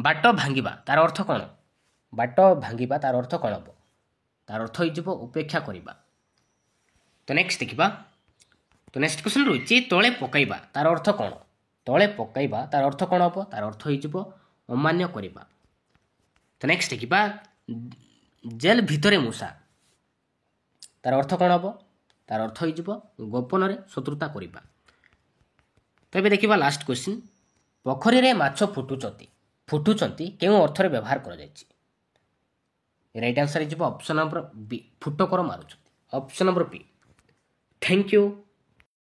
A: ବାଟ ଭାଙ୍ଗିବା ତାର ଅର୍ଥ କ'ଣ? ବାଟ ଭାଙ୍ଗିବା ତାର ଅର୍ଥ କ'ଣ ହେବ? ତାର ଅର୍ଥ ହେଇଯିବ ଉପେକ୍ଷା କରିବା। ତ ନେକ୍ସଟ ଦେଖିବା ତ ନେକ୍ସଟ କ୍ୱେଶ୍ଚନ ରହିଛି ତଳେ ପକାଇବା ତାର ଅର୍ଥ କ'ଣ? ତଳେ ପକାଇବା ତାର ଅର୍ଥ କ'ଣ ହେବ? ତାର ଅର୍ଥ ହେଇଯିବ ଅମାନ୍ୟ କରିବା। ତ ନେକ୍ସଟ ଦେଖିବା ଜେଲ୍ ଭିତରେ ମୂଷା ତାର ଅର୍ଥ କ'ଣ ହେବ? ତାର ଅର୍ଥ ହେଇଯିବ ଗୋପନରେ ଶତ୍ରୁତା କରିବା। ତ ଏବେ ଦେଖିବା ଲାଷ୍ଟ କ୍ୱେଶ୍ଚନ ପୋଖରୀରେ ମାଛ ଫୁଟୁଛନ୍ତି କେଉଁ ଅର୍ଥରେ ବ୍ୟବହାର କରାଯାଇଛି? ରାଇଟ୍ ଆନ୍ସର ହେଇଯିବ ଅପସନ୍ ନମ୍ବର ବି ଫୁଟକର ମାରୁଛନ୍ତି option number B. Thank you.